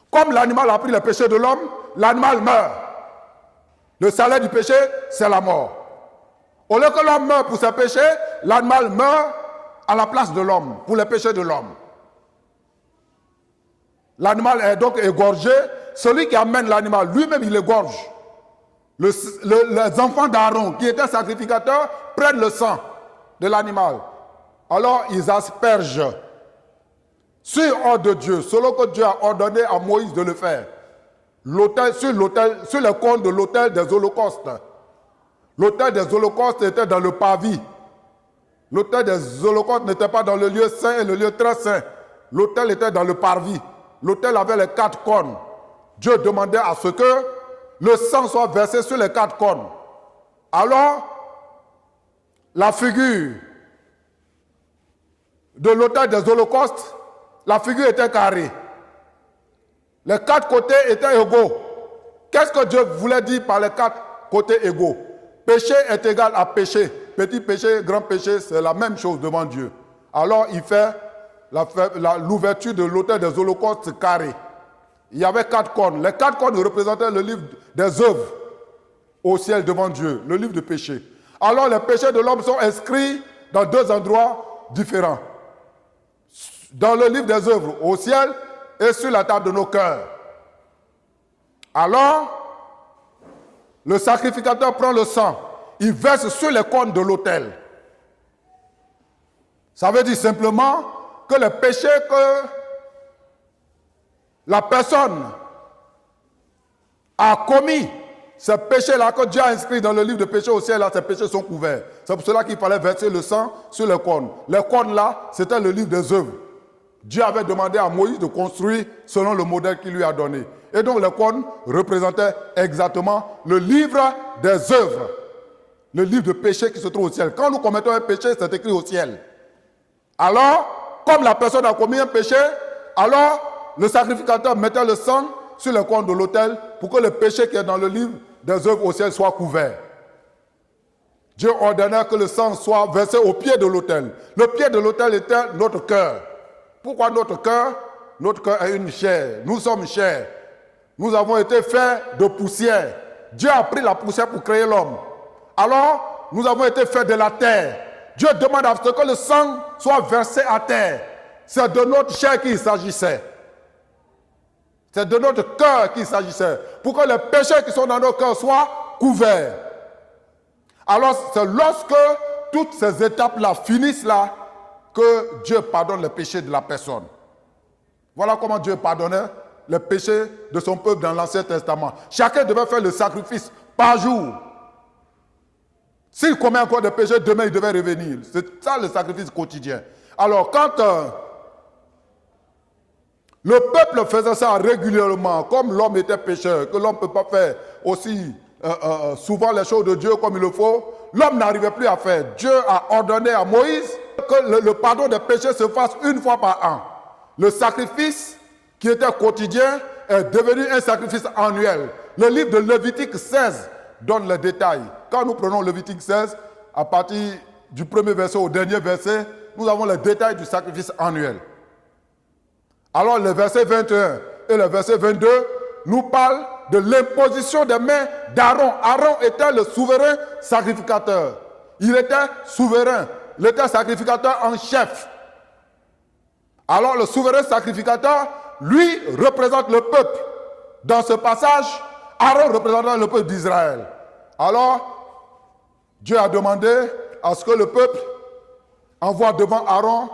Comme l'animal a pris les péchés de l'homme, l'animal meurt. Le salaire du péché, c'est la mort. Au lieu que l'homme meure pour ses péchés, l'animal meurt à la place de l'homme, pour les péchés de l'homme. L'animal est donc égorgé. Celui qui amène l'animal, lui-même, il égorge. Les enfants d'Aaron, qui étaient sacrificateurs, prennent le sang de l'animal. Alors, ils aspergent sur ordre de Dieu, selon que Dieu a ordonné à Moïse de le faire. Sur les cônes de l'autel des holocaustes. L'autel des holocaustes était dans le parvis. L'autel des holocaustes n'était pas dans le lieu saint et le lieu très saint. L'autel était dans le parvis. L'autel avait les 4 cônes. Dieu demandait à ce que le sang soit versé sur les 4 cônes. Alors, la figure de l'autel des holocaustes, la figure était carrée. Les 4 côtés étaient égaux. Qu'est-ce que Dieu voulait dire par les 4 côtés égaux? Péché est égal à péché. petit péché, grand péché, c'est la même chose devant Dieu. Alors il fait l'ouverture de l'autel des holocaustes carré. Il y avait 4 cornes. Les 4 cornes représentaient le livre des œuvres au ciel devant Dieu, le livre de péché. Alors les péchés de l'homme sont inscrits dans 2 endroits différents. Dans le livre des œuvres au ciel et sur la table de nos cœurs. Alors, le sacrificateur prend le sang, il verse sur les cornes de l'autel. Ça veut dire simplement que les péchés que la personne a commis, ces péchés-là que Dieu a inscrits dans le livre de péché au ciel, là, ces péchés sont couverts. C'est pour cela qu'il fallait verser le sang sur les cornes. Les cornes-là, c'était le livre des œuvres. Dieu avait demandé à Moïse de construire selon le modèle qu'il lui a donné. Et donc les cornes représentaient exactement le livre des œuvres. Le livre de péché qui se trouve au ciel. Quand nous commettons un péché, c'est écrit au ciel. Alors, comme la personne a commis un péché, alors le sacrificateur mettait le sang sur les cornes de l'autel pour que le péché qui est dans le livre des œuvres au ciel soit couvert. Dieu ordonnait que le sang soit versé au pied de l'autel. Le pied de l'autel était notre cœur. Pourquoi notre cœur? Notre cœur est une chair. Nous sommes chair. Nous avons été faits de poussière. Dieu a pris la poussière pour créer l'homme. Alors, nous avons été faits de la terre. Dieu demande à ce que le sang soit versé à terre. C'est de notre chair qu'il s'agissait. C'est de notre cœur qu'il s'agissait. Pour que les péchés qui sont dans nos cœurs soient couverts. Alors, c'est lorsque toutes ces étapes-là finissent là, que Dieu pardonne les péchés de la personne. Voilà comment Dieu pardonnait les péchés de son peuple dans l'Ancien Testament. Chacun devait faire le sacrifice par jour. S'il commet encore des péchés, demain il devait revenir. C'est ça le sacrifice quotidien. Alors quand le peuple faisait ça régulièrement, comme l'homme était pécheur, que l'homme ne peut pas faire aussi souvent les choses de Dieu comme il le faut, l'homme n'arrivait plus à faire. Dieu a ordonné à Moïse que le pardon des péchés se fasse une fois par an. Le sacrifice qui était quotidien est devenu un sacrifice annuel. Le livre de Lévitique 16 donne les détails. Quand nous prenons Lévitique 16, à partir du premier verset au dernier verset, nous avons les détails du sacrifice annuel. Alors le verset 21 et le verset 22 nous parlent de l'imposition des mains d'Aaron. Aaron était le souverain sacrificateur. Il était souverain. Il était sacrificateur en chef. Alors le souverain sacrificateur, lui, représente le peuple. Dans ce passage, Aaron représentant le peuple d'Israël. Alors, Dieu a demandé à ce que le peuple envoie devant Aaron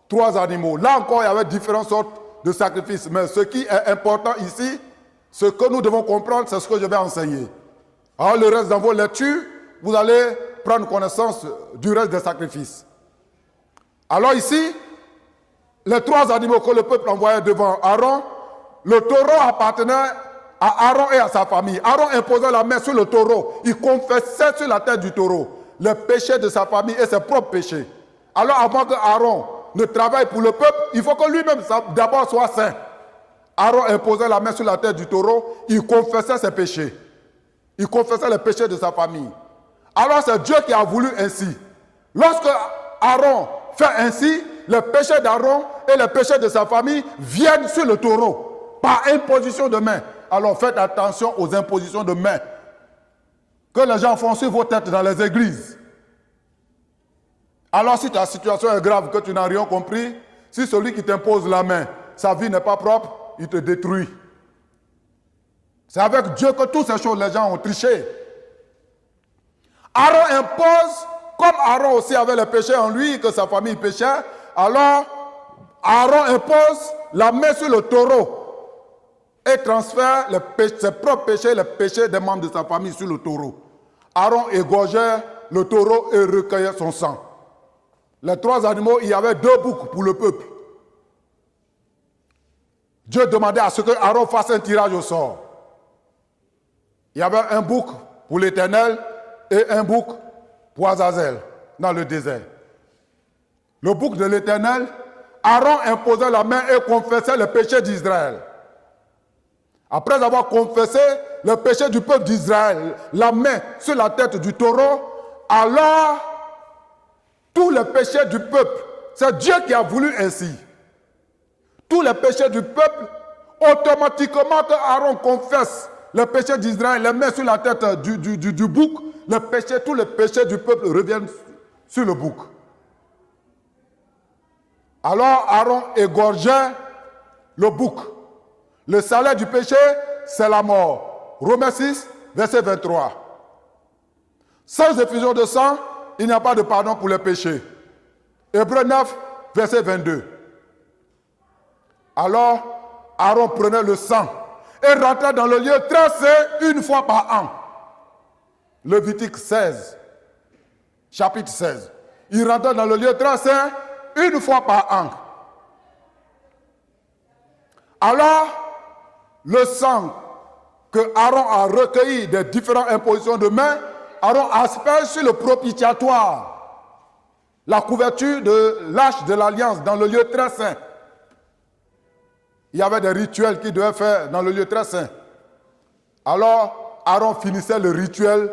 3 animaux. Là encore, il y avait différentes sortes de sacrifices. Mais ce qui est important ici, ce que nous devons comprendre, c'est ce que je vais enseigner. Alors, le reste dans vos lectures, vous allez prendre connaissance du reste des sacrifices. Alors ici, les 3 animaux que le peuple envoyait devant Aaron, le taureau appartenait à Aaron et à sa famille. Aaron imposait la main sur le taureau. Il confessait sur la tête du taureau les péchés de sa famille et ses propres péchés. Alors avant que Aaron ne travaille pour le peuple, il faut que lui-même d'abord soit saint. Aaron imposait la main sur la tête du taureau, il confessait ses péchés. Il confessait les péchés de sa famille. Alors c'est Dieu qui a voulu ainsi. Lorsque Aaron fait ainsi, les péchés d'Aaron et les péchés de sa famille viennent sur le taureau par imposition de main. Alors faites attention aux impositions de main que les gens font sur vos têtes dans les églises. Alors si ta situation est grave, que tu n'as rien compris, si celui qui t'impose la main, sa vie n'est pas propre, il te détruit. C'est avec Dieu que toutes ces choses, les gens ont triché. Aaron impose, comme Aaron aussi avait le péché en lui, que sa famille péchait, alors Aaron impose la main sur le taureau et transfère ses propres péchés, les péchés des membres de sa famille sur le taureau. Aaron égorgeait le taureau et recueillait son sang. Les 3 animaux, il y avait 2 boucs pour le peuple. Dieu demandait à ce que Aaron fasse un tirage au sort. Il y avait un bouc pour l'Éternel et un bouc pour Azazel dans le désert. Le bouc de l'Éternel, Aaron imposait la main et confessait le péché d'Israël. Après avoir confessé le péché du peuple d'Israël, la main sur la tête du taureau, Alors, tous les péchés du peuple, c'est Dieu qui a voulu ainsi. Tous les péchés du peuple, automatiquement que Aaron confesse les péchés d'Israël, les met sur la tête du bouc, tous les péchés du peuple reviennent sur le bouc. Alors Aaron égorgeait le bouc. Le salaire du péché, c'est la mort. Romains 6, verset 23. Sans effusion de sang, il n'y a pas de pardon pour les péchés. Hébreux 9, verset 22. Alors, Aaron prenait le sang et rentrait dans le lieu très saint une fois par an. Lévitique 16, chapitre 16. Il rentrait dans le lieu très saint une fois par an. Alors, le sang que Aaron a recueilli des différentes impositions de main, Aaron asperge sur le propitiatoire, la couverture de l'arche de l'alliance dans le lieu très saint. Il y avait des rituels qu'il devait faire dans le lieu très saint. Alors, Aaron finissait le rituel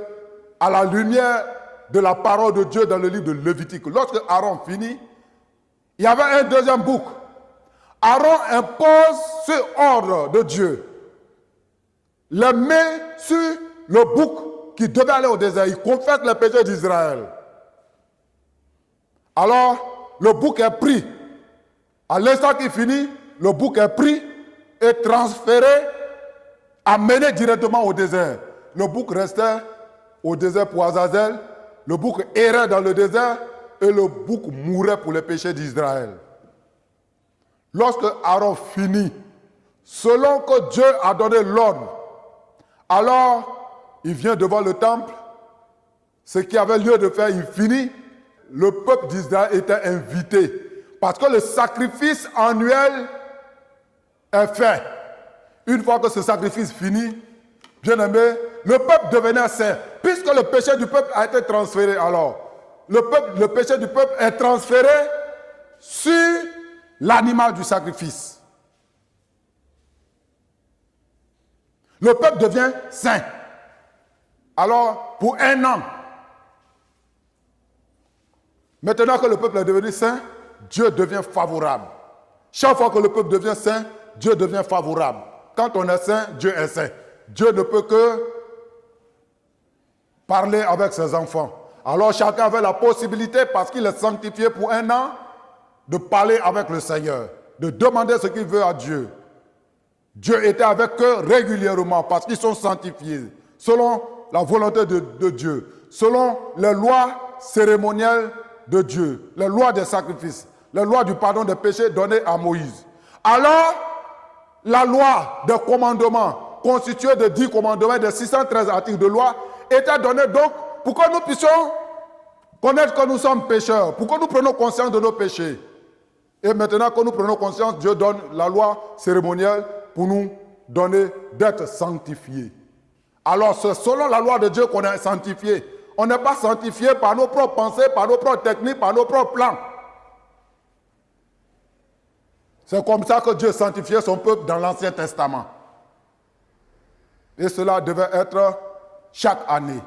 à la lumière de la parole de Dieu dans le livre de Lévitique. Lorsque Aaron finit, il y avait un deuxième bouc. Aaron impose ce ordre de Dieu. Les mains sur le bouc qui devait aller au désert. Il confesse les péchés d'Israël. Alors, le bouc est pris. À l'instant qu'il finit, le bouc est pris et transféré, amené directement au désert. Le bouc restait au désert pour Azazel. Le bouc errait dans le désert et le bouc mourait pour les péchés d'Israël. Lorsque Aaron finit, selon que Dieu a donné l'ordre, alors il vient devant le temple. Ce qui avait lieu de faire, il finit. Le peuple d'Israël était invité. Parce que le sacrifice annuel est fait. Une fois que ce sacrifice finit, bien aimé, le peuple devenait saint. Puisque le péché du peuple a été transféré, alors, le péché du peuple est transféré sur l'animal du sacrifice. Le peuple devient saint. Alors, pour un an, maintenant que le peuple est devenu saint, Dieu devient favorable. Chaque fois que le peuple devient saint, Dieu devient favorable. Quand on est saint, Dieu est saint. Dieu ne peut que parler avec ses enfants. Alors chacun avait la possibilité, parce qu'il est sanctifié pour un an, de parler avec le Seigneur, de demander ce qu'il veut à Dieu. Dieu était avec eux régulièrement parce qu'ils sont sanctifiés, selon la volonté de Dieu, selon les lois cérémonielles de Dieu, les lois des sacrifices, les lois du pardon des péchés données à Moïse. Alors, la loi des commandements, constituée de 10 commandements et de 613 articles de loi, était donnée donc pour que nous puissions connaître que nous sommes pécheurs, pour que nous prenions conscience de nos péchés. Et maintenant que nous prenons conscience, Dieu donne la loi cérémonielle pour nous donner d'être sanctifiés. Alors, c'est selon la loi de Dieu qu'on est sanctifié. On n'est pas sanctifié par nos propres pensées, par nos propres techniques, par nos propres plans. C'est comme ça que Dieu sanctifiait son peuple dans l'Ancien Testament. Et cela devait être chaque année.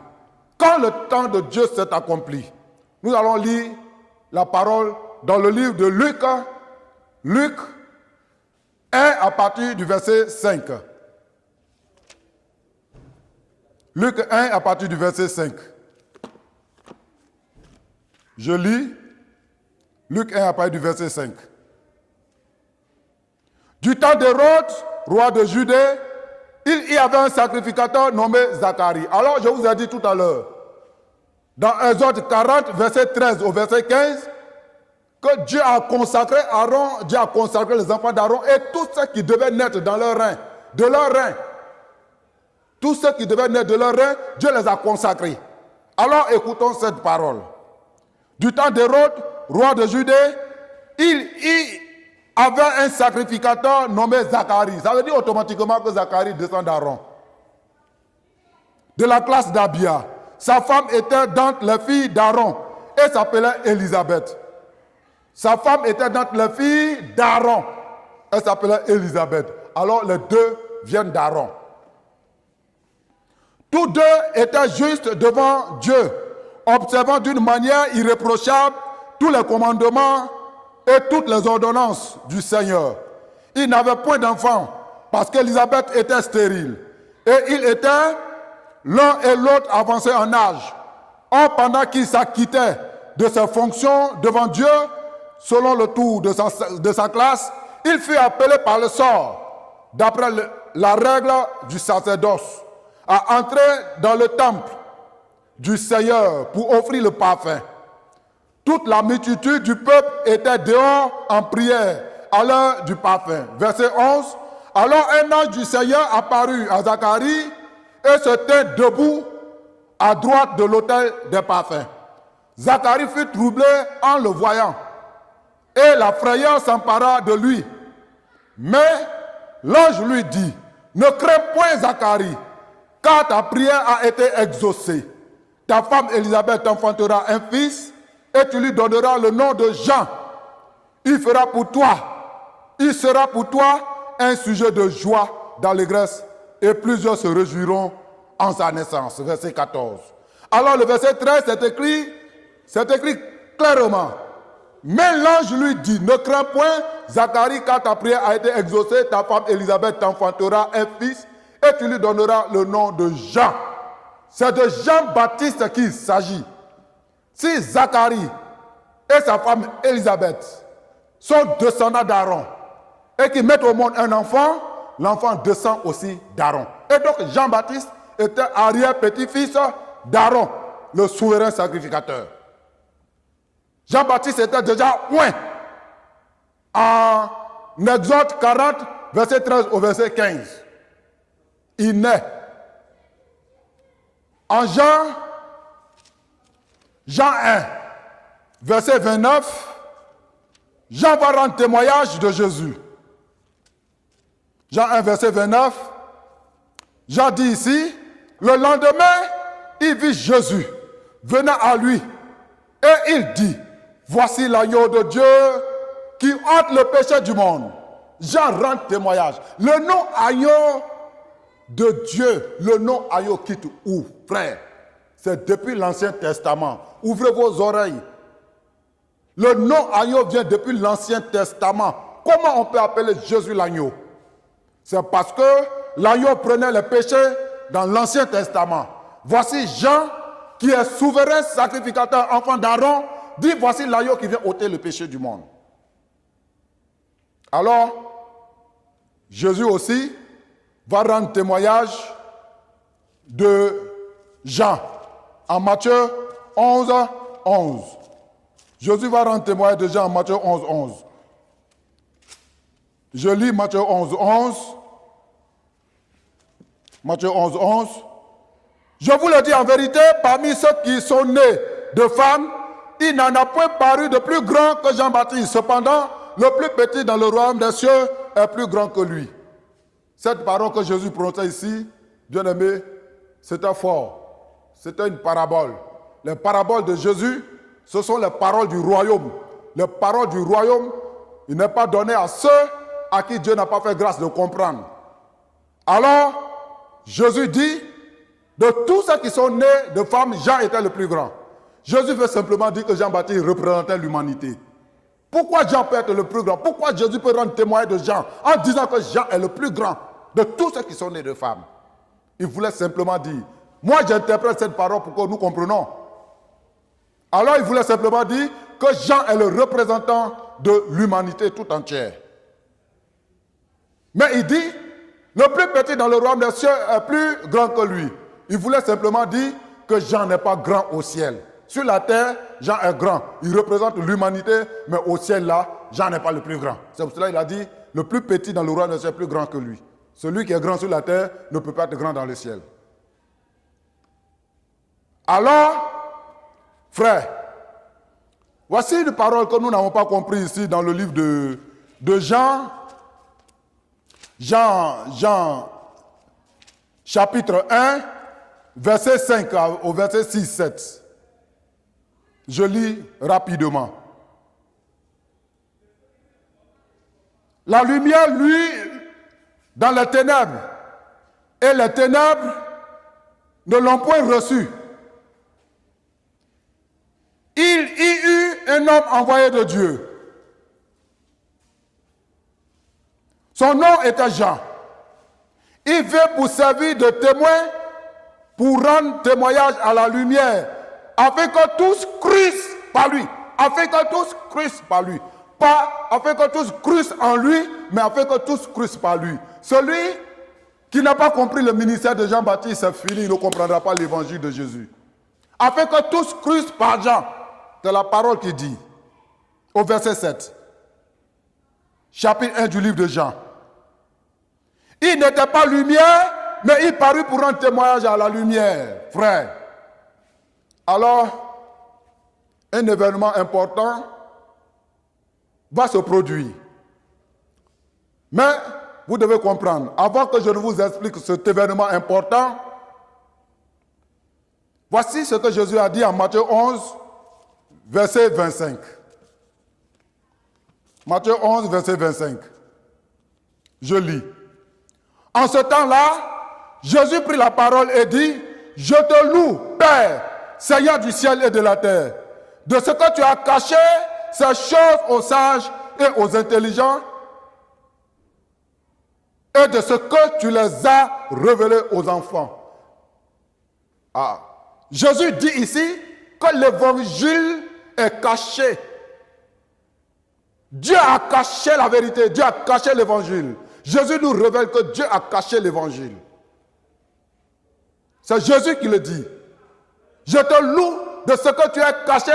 Quand le temps de Dieu s'est accompli, nous allons lire la parole dans le livre de Luc, Luc 1 à partir du verset 5. Luc 1 à partir du verset 5. Je lis Luc 1 à partir du verset 5. Du temps d'Hérode, roi de Judée, il y avait un sacrificateur nommé Zacharie. Alors, je vous ai dit tout à l'heure, dans Exode 40, verset 13 au verset 15, que Dieu a consacré Aaron, Dieu a consacré les enfants d'Aaron et tous ceux qui devaient naître dans leur rein, de leur rein. Tous ceux qui devaient naître de leur rein, Dieu les a consacrés. Alors, écoutons cette parole. Du temps d'Hérode, roi de Judée, il y avait un sacrificateur nommé Zacharie. Ça veut dire automatiquement que Zacharie descend d'Aaron. De la classe d'Abia. Sa femme était d'entre les filles d'Aaron et s'appelait Élisabeth. Sa femme était d'entre les filles d'Aaron. Elle s'appelait Élisabeth. Alors les deux viennent d'Aaron. Tous deux étaient justes devant Dieu. observant d'une manière irréprochable tous les commandements et toutes les ordonnances du Seigneur. Il n'avait point d'enfant parce qu'Élisabeth était stérile. Et ils étaient l'un et l'autre avancés en âge. Or, pendant qu'il s'acquittait de ses fonctions devant Dieu, selon le tour de sa classe, il fut appelé par le sort, d'après la règle du sacerdoce, à entrer dans le temple du Seigneur pour offrir le parfum. Toute la multitude du peuple était dehors en prière à l'heure du parfum. Verset 11. Alors un ange du Seigneur apparut à Zacharie et se tint debout à droite de l'autel des parfums. Zacharie fut troublé en le voyant et la frayeur s'empara de lui. Mais l'ange lui dit, ne crains point Zacharie, car ta prière a été exaucée. Ta femme Élisabeth enfantera un fils et tu lui donneras le nom de Jean. Il sera pour toi un sujet de joie d'allégresse et plusieurs se réjouiront en sa naissance. Verset 14. Alors le verset 13, c'est écrit clairement. Mais l'ange lui dit, ne crains point Zacharie, car ta prière a été exaucée, ta femme Élisabeth t'enfantera un fils et tu lui donneras le nom de Jean. C'est de Jean-Baptiste qu'il s'agit. Si Zacharie et sa femme Élisabeth sont descendants d'Aaron et qu'ils mettent au monde un enfant, l'enfant descend aussi d'Aaron. Et donc Jean-Baptiste était arrière-petit-fils d'Aaron, le souverain sacrificateur. Jean-Baptiste était déjà oint en Exode 40, verset 13 au verset 15. Il naît. En Jean 1, verset 29, Jean va rendre témoignage de Jésus. Jean 1, verset 29, Jean dit ici, le lendemain, il vit Jésus venant à lui et il dit, voici l'agneau de Dieu qui ôte le péché du monde. Jean rend témoignage. Le nom agneau de Dieu, le nom agneau quitte où, frère? C'est depuis l'Ancien Testament. Ouvrez vos oreilles. Le nom agneau vient depuis l'Ancien Testament. Comment on peut appeler Jésus l'agneau? C'est parce que l'agneau prenait les péchés dans l'Ancien Testament. Voici Jean, qui est souverain sacrificateur, enfant d'Aaron, dit voici l'agneau qui vient ôter le péché du monde. Alors, Jésus aussi va rendre témoignage de Jean en Matthieu 11, 11. Jésus va rendre témoignage de Jean en Matthieu 11, 11. Je lis Matthieu 11, 11. Matthieu 11, 11. Je vous le dis en vérité, parmi ceux qui sont nés de femmes, il n'en a point paru de plus grand que Jean-Baptiste. Cependant, le plus petit dans le royaume des cieux est plus grand que lui. Cette parole que Jésus prononçait ici, bien aimé, c'était fort. C'était une parabole. Les paraboles de Jésus, ce sont les paroles du royaume. Les paroles du royaume, il n'est pas donné à ceux à qui Dieu n'a pas fait grâce de comprendre. Alors, Jésus dit, de tous ceux qui sont nés de femmes, Jean était le plus grand. Jésus veut simplement dire que Jean-Baptiste représentait l'humanité. Pourquoi Jean peut être le plus grand? Pourquoi Jésus peut rendre témoignage de Jean en disant que Jean est le plus grand de tous ceux qui sont nés de femmes? Il voulait simplement dire, moi j'interprète cette parole pour que nous comprenions. Alors il voulait simplement dire que Jean est le représentant de l'humanité tout entière. Mais il dit, le plus petit dans le royaume des cieux est plus grand que lui. Il voulait simplement dire que Jean n'est pas grand au ciel. Sur la terre, Jean est grand. Il représente l'humanité, mais au ciel là, Jean n'est pas le plus grand. C'est pour cela qu'il a dit, le plus petit dans le royaume des cieux est plus grand que lui. Celui qui est grand sur la terre ne peut pas être grand dans le ciel. Alors, frère, voici une parole que nous n'avons pas comprise ici dans le livre de Jean. Jean, chapitre 1, verset 5 au verset 6, 7. Je lis rapidement. La lumière, lui, dans les ténèbres, et les ténèbres ne l'ont point reçu. il y eut un homme envoyé de Dieu. Son nom était Jean. Il vint pour servir de témoin, pour rendre témoignage à la lumière, afin que tous crussent par lui. Afin que tous crussent par lui. Pas afin que tous crussent en lui, mais afin que tous crussent par lui. Celui qui n'a pas compris le ministère de Jean-Baptiste, c'est fini, il ne comprendra pas l'évangile de Jésus. Afin que tous crussent par Jean. C'est la parole qui dit, au verset 7, chapitre 1 du livre de Jean. Il n'était pas lumière, mais il parut pour rendre témoignage à la lumière, frère. Alors, un événement important va se produire. Mais, vous devez comprendre, avant que je ne vous explique cet événement important, voici ce que Jésus a dit en Matthieu 11, verset 25. Matthieu 11, verset 25. Je lis. En ce temps-là, Jésus prit la parole et dit, « Je te loue, Père, Seigneur du ciel et de la terre, de ce que tu as caché ces choses aux sages et aux intelligents, et de ce que tu les as révélées aux enfants. » Ah. Jésus dit ici que l'évangile est caché. Dieu a caché la vérité, Dieu a caché l'évangile. Jésus nous révèle que Dieu a caché l'évangile. C'est Jésus qui le dit. Je te loue de ce que tu as caché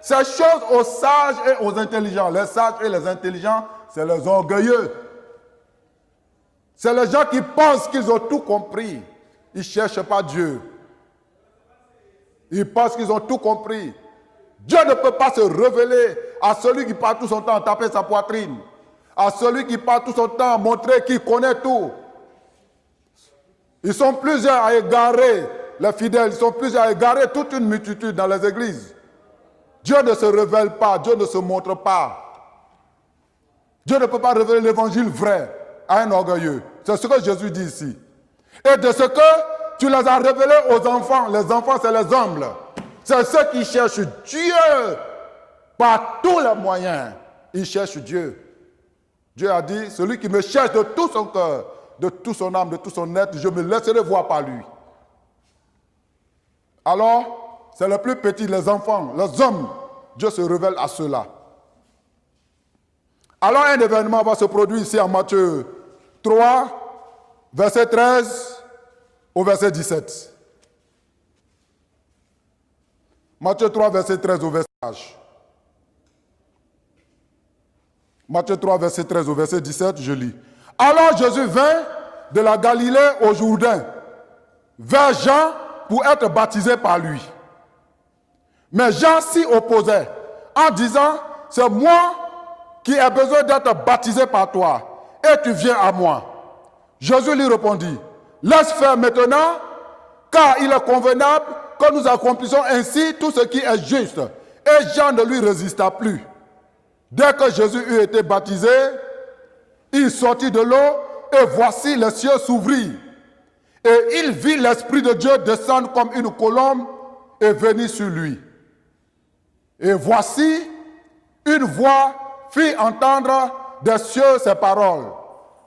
ces choses aux sages et aux intelligents. Les sages et les intelligents, c'est les orgueilleux. C'est les gens qui pensent qu'ils ont tout compris. Ils ne cherchent pas Dieu. Ils pensent qu'ils ont tout compris. Dieu ne peut pas se révéler à celui qui passe tout son temps à taper sa poitrine. À celui qui passe tout son temps à montrer qu'il connaît tout. Ils sont plusieurs à égarer les fidèles. Ils sont plusieurs à égarer toute une multitude dans les églises. Dieu ne se révèle pas. Dieu ne se montre pas. Dieu ne peut pas révéler l'évangile vrai à un orgueilleux. C'est ce que Jésus dit ici. Et de ce que tu les as révélés aux enfants. Les enfants, c'est les humbles. C'est ceux qui cherchent Dieu par tous les moyens. Ils cherchent Dieu. Dieu a dit, celui qui me cherche de tout son cœur, de toute son âme, de tout son être, je me laisserai voir par lui. Alors, c'est les plus petits, les enfants, les hommes. Dieu se révèle à ceux-là. Alors, un événement va se produire ici en Matthieu 3, verset 13 au verset 17. Matthieu 3, verset 13 au verset 17. Matthieu 3, verset 13 au verset 17, je lis. Alors Jésus vint de la Galilée au Jourdain, vers Jean pour être baptisé par lui. Mais Jean s'y opposait en disant, c'est moi qui ai besoin d'être baptisé par toi, et tu viens à moi. Jésus lui répondit, laisse faire maintenant, car il est convenable que nous accomplissions ainsi tout ce qui est juste. Et Jean ne lui résista plus. Dès que Jésus eut été baptisé, il sortit de l'eau et voici les cieux s'ouvrirent. Et il vit l'Esprit de Dieu descendre comme une colombe et venir sur lui. Et voici, une voix fit entendre des cieux ces paroles.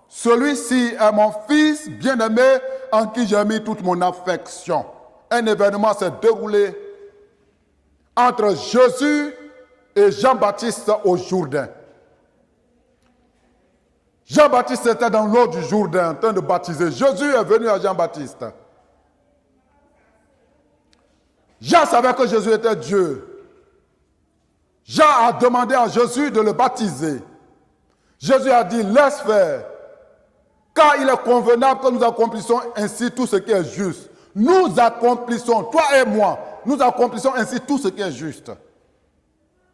Celui-ci est mon fils bien-aimé en qui j'ai mis toute mon affection. Un événement s'est déroulé entre Jésus et Jean-Baptiste au Jourdain. Jean-Baptiste était dans l'eau du Jourdain en train de baptiser. Jésus est venu à Jean-Baptiste. Jean savait que Jésus était Dieu. Jean a demandé à Jésus de le baptiser. Jésus a dit, laisse faire, car il est convenable que nous accomplissions ainsi tout ce qui est juste. Nous accomplissons, toi et moi, nous accomplissons ainsi tout ce qui est juste.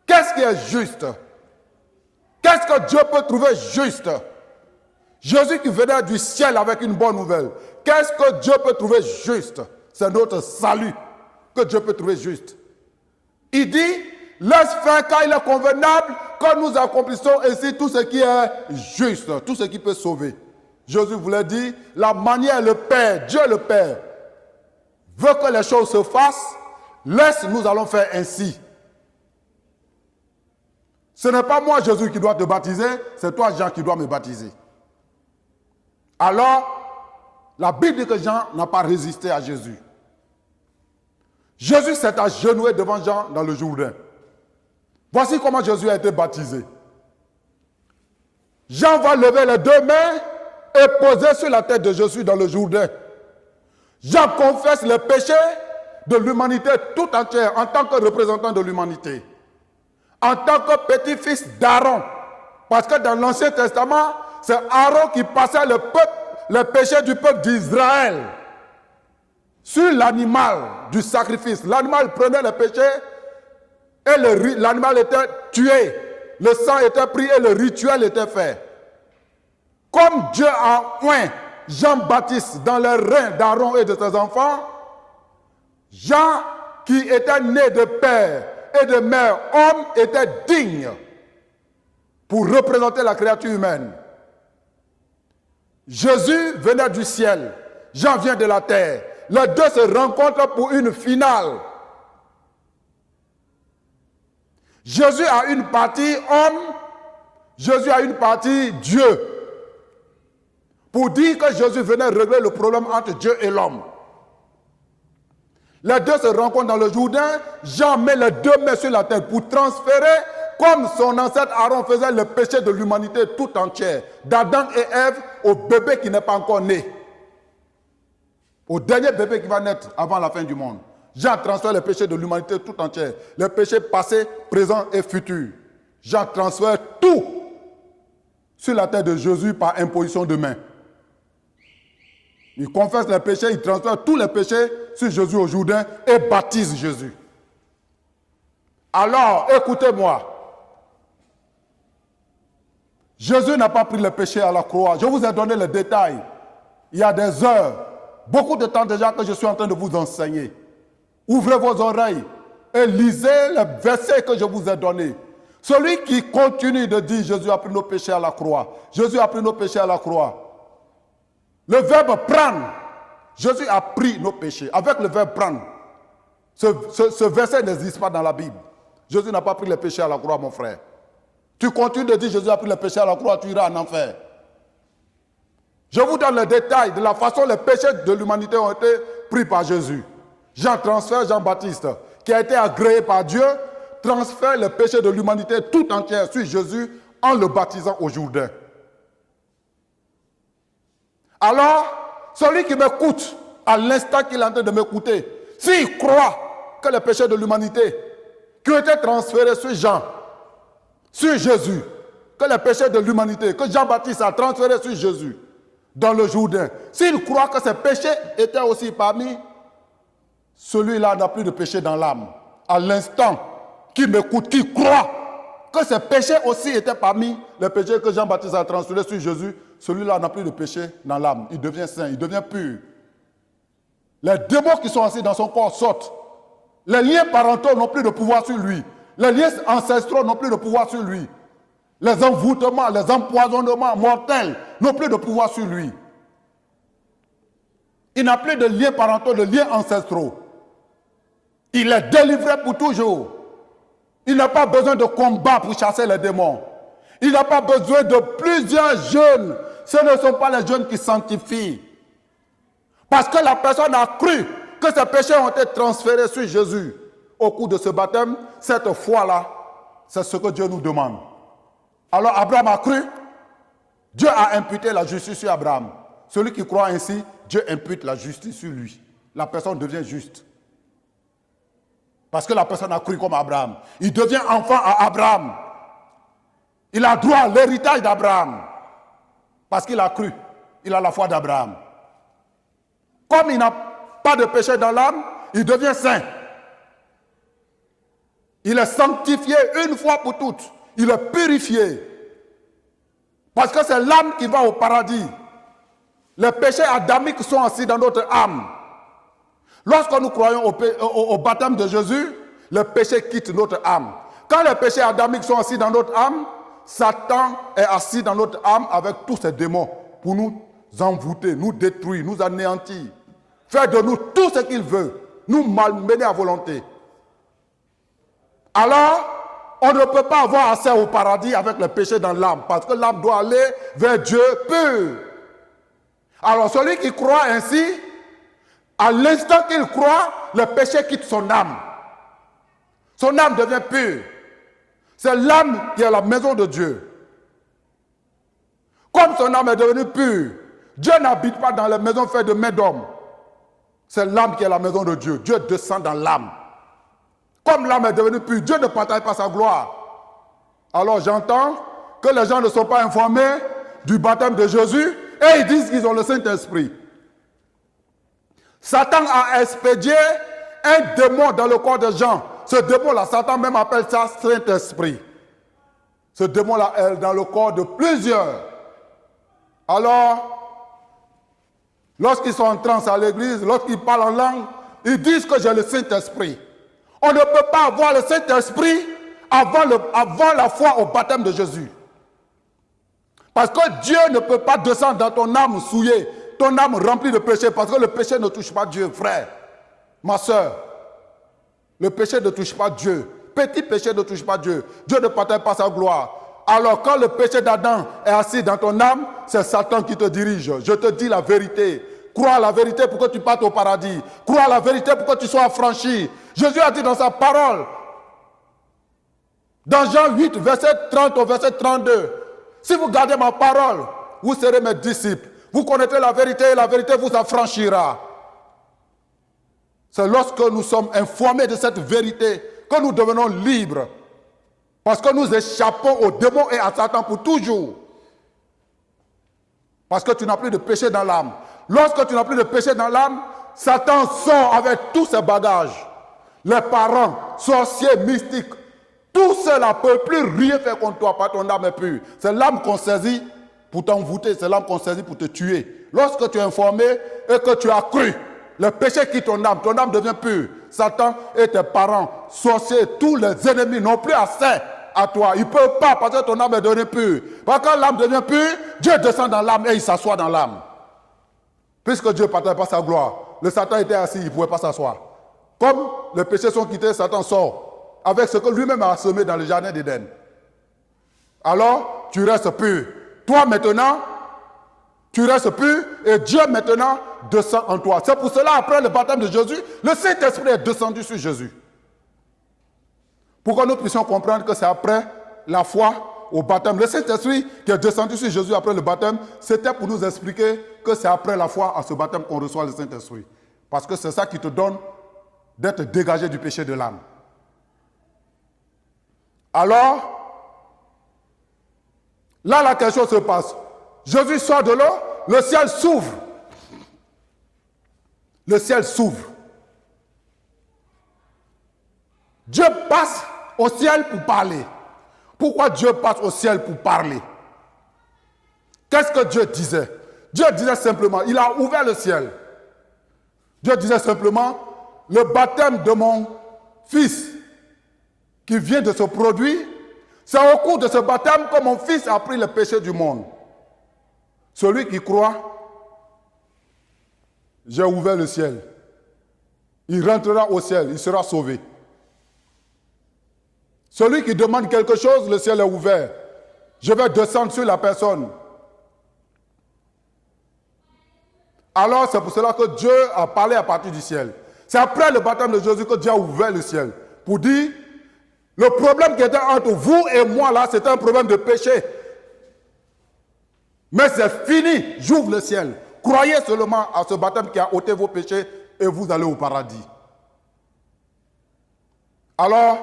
Qu'est-ce qui est juste? Qu'est-ce que Dieu peut trouver juste? Jésus qui venait du ciel avec une bonne nouvelle. Qu'est-ce que Dieu peut trouver juste? C'est notre salut que Dieu peut trouver juste. Il dit, laisse faire car il est convenable que nous accomplissons ainsi tout ce qui est juste, tout ce qui peut sauver. Jésus voulait dire, la manière, le Père, Dieu le Père, veut que les choses se fassent, laisse, nous allons faire ainsi. Ce n'est pas moi, Jésus, qui dois te baptiser, c'est toi, Jean, qui dois me baptiser. Alors, la Bible dit que Jean n'a pas résisté à Jésus. Jésus s'est agenouillé devant Jean dans le Jourdain. Voici comment Jésus a été baptisé. Jean va lever les deux mains et poser sur la tête de Jésus dans le Jourdain. Jean confesse le péché de l'humanité tout entière en tant que représentant de l'humanité. En tant que petit-fils d'Aaron. Parce que dans l'Ancien Testament, c'est Aaron qui passait le péché du peuple d'Israël sur l'animal du sacrifice. L'animal prenait le péché et l'animal était tué. Le sang était pris et le rituel était fait. Comme Dieu a oint Jean-Baptiste dans les reins d'Aaron et de ses enfants, Jean, qui était né de père et de mère homme, était digne pour représenter la créature humaine. Jésus venait du ciel, Jean vient de la terre. Les deux se rencontrent pour une finale. Jésus a une partie homme, Jésus a une partie Dieu. Pour dire que Jésus venait régler le problème entre Dieu et l'homme. Les deux se rencontrent dans le Jourdain. Jean met les deux mains sur la tête pour transférer, comme son ancêtre Aaron faisait, le péché de l'humanité tout entière, d'Adam et Ève au bébé qui n'est pas encore né. Au dernier bébé qui va naître avant la fin du monde. Jean transfère le péché de l'humanité tout entière. Le péché passé, présent et futur. Jean transfère tout sur la tête de Jésus par imposition de main. Il confesse les péchés, il transfère tous les péchés sur Jésus au Jourdain et baptise Jésus. Alors, écoutez-moi. Jésus n'a pas pris le péché à la croix. Je vous ai donné les détails. Il y a des heures, beaucoup de temps déjà que je suis en train de vous enseigner. Ouvrez vos oreilles et lisez les versets que je vous ai donnés. Celui qui continue de dire Jésus a pris nos péchés à la croix. Jésus a pris nos péchés à la croix. Le verbe prendre, Jésus a pris nos péchés. Avec le verbe prendre, ce verset n'existe pas dans la Bible. Jésus n'a pas pris les péchés à la croix, mon frère. Tu continues de dire Jésus a pris les péchés à la croix, tu iras en enfer. Je vous donne le détail de la façon les péchés de l'humanité ont été pris par Jésus. Jean transfère Jean-Baptiste, qui a été agréé par Dieu, transfère le péché de l'humanité tout entière sur Jésus en le baptisant au Jourdain. Alors, celui qui m'écoute, à l'instant qu'il est en train de m'écouter, s'il croit que les péchés de l'humanité qui ont été transférés sur Jean, sur Jésus, que les péchés de l'humanité, que Jean-Baptiste a transférés sur Jésus, dans le Jourdain, s'il croit que ces péchés étaient aussi parmi, celui-là n'a plus de péché dans l'âme. À l'instant qu'il m'écoute, qu'il croit que ces péchés aussi étaient parmi les péchés que Jean-Baptiste a transférés sur Jésus, celui-là n'a plus de péché dans l'âme. Il devient saint, il devient pur. Les démons qui sont assis dans son corps sortent. Les liens parentaux n'ont plus de pouvoir sur lui. Les liens ancestraux n'ont plus de pouvoir sur lui. Les envoûtements, les empoisonnements mortels n'ont plus de pouvoir sur lui. Il n'a plus de liens parentaux, de liens ancestraux. Il est délivré pour toujours. Il n'a pas besoin de combat pour chasser les démons. Il n'a pas besoin de plusieurs jeûnes. Ce ne sont pas les jeûnes qui sanctifient. Parce que la personne a cru que ses péchés ont été transférés sur Jésus. Au cours de ce baptême, cette foi-là, c'est ce que Dieu nous demande. Alors Abraham a cru. Dieu a imputé la justice sur Abraham. Celui qui croit ainsi, Dieu impute la justice sur lui. La personne devient juste. Parce que la personne a cru comme Abraham. Il devient enfant à Abraham. Il a droit à l'héritage d'Abraham. Parce qu'il a cru. Il a la foi d'Abraham. Comme il n'a pas de péché dans l'âme, il devient saint. Il est sanctifié une fois pour toutes. Il est purifié. Parce que c'est l'âme qui va au paradis. Les péchés adamiques sont assis dans notre âme. Lorsque nous croyons au baptême de Jésus, le péché quitte notre âme. Quand les péchés adamiques sont assis dans notre âme, Satan est assis dans notre âme avec tous ses démons pour nous envoûter, nous détruire, nous anéantir, faire de nous tout ce qu'il veut, nous malmener à volonté. Alors, on ne peut pas avoir accès au paradis avec le péché dans l'âme, parce que l'âme doit aller vers Dieu pur. Alors celui qui croit ainsi, à l'instant qu'il croit, le péché quitte son âme. Son âme devient pure. C'est l'âme qui est la maison de Dieu. Comme son âme est devenue pure, Dieu n'habite pas dans les maisons faites de mains d'hommes. C'est l'âme qui est la maison de Dieu. Dieu descend dans l'âme. Comme l'âme est devenue pure, Dieu ne partage pas sa gloire. Alors j'entends que les gens ne sont pas informés du baptême de Jésus et ils disent qu'ils ont le Saint-Esprit. Satan a expédié un démon dans le corps de Jean. Ce démon-là, Satan même appelle ça Saint-Esprit. Ce démon-là est dans le corps de plusieurs. Alors, lorsqu'ils sont en transe à l'église, lorsqu'ils parlent en langue, ils disent que j'ai le Saint-Esprit. On ne peut pas avoir le Saint-Esprit avant la foi au baptême de Jésus. Parce que Dieu ne peut pas descendre dans ton âme souillée, ton âme remplie de péché, parce que le péché ne touche pas Dieu, frère, ma soeur. Le péché ne touche pas Dieu. Petit péché ne touche pas Dieu. Dieu ne partage pas sa gloire. Alors quand le péché d'Adam est assis dans ton âme, c'est Satan qui te dirige. Je te dis la vérité. Crois à la vérité pour que tu partes au paradis. Crois à la vérité pour que tu sois affranchi. Jésus a dit dans sa parole, dans Jean 8, verset 30 au verset 32, si vous gardez ma parole, vous serez mes disciples. Vous connaîtrez la vérité et la vérité vous affranchira. C'est lorsque nous sommes informés de cette vérité que nous devenons libres. Parce que nous échappons aux démons et à Satan pour toujours. Parce que tu n'as plus de péché dans l'âme. Lorsque tu n'as plus de péché dans l'âme, Satan sort avec tous ses bagages. Les parents, sorciers, mystiques, tout cela ne peut plus rien faire contre toi, pas ton âme est pure. C'est l'âme qu'on saisit pour t'envoûter, c'est l'âme qu'on saisit pour te tuer. Lorsque tu es informé et que tu as cru, le péché quitte ton âme devient pure. Satan et tes parents, sorciers, tous les ennemis n'ont plus accès à toi. Ils ne peuvent pas parce que ton âme est devenue pure. Parce que quand l'âme devient pure, Dieu descend dans l'âme et il s'assoit dans l'âme. Puisque Dieu ne partage pas sa gloire, le Satan était assis, il ne pouvait pas s'asseoir. Comme les péchés sont quittés, Satan sort avec ce que lui-même a semé dans le jardin d'Éden. Alors, tu restes pur. Toi maintenant, tu restes pur et Dieu maintenant descend en toi. C'est pour cela, après le baptême de Jésus, le Saint-Esprit est descendu sur Jésus. Pour que nous puissions comprendre que c'est après la foi au baptême. Le Saint-Esprit qui est descendu sur Jésus après le baptême, c'était pour nous expliquer que c'est après la foi à ce baptême qu'on reçoit le Saint-Esprit. Parce que c'est ça qui te donne d'être dégagé du péché de l'âme. Alors, là la question se passe. Jésus sort de l'eau, le ciel s'ouvre. Le ciel s'ouvre. Dieu passe au ciel pour parler. Pourquoi Dieu passe au ciel pour parler? Qu'est-ce que Dieu disait? Dieu disait simplement, il a ouvert le ciel. Dieu disait simplement, le baptême de mon fils qui vient de se produire, c'est au cours de ce baptême que mon fils a pris le péché du monde. Celui qui croit, j'ai ouvert le ciel. Il rentrera au ciel, il sera sauvé. Celui qui demande quelque chose, le ciel est ouvert. Je vais descendre sur la personne. Alors c'est pour cela que Dieu a parlé à partir du ciel. C'est après le baptême de Jésus que Dieu a ouvert le ciel. Pour dire, le problème qui était entre vous et moi là, c'était un problème de péché. Mais c'est fini, j'ouvre le ciel. Croyez seulement à ce baptême qui a ôté vos péchés et vous allez au paradis. Alors,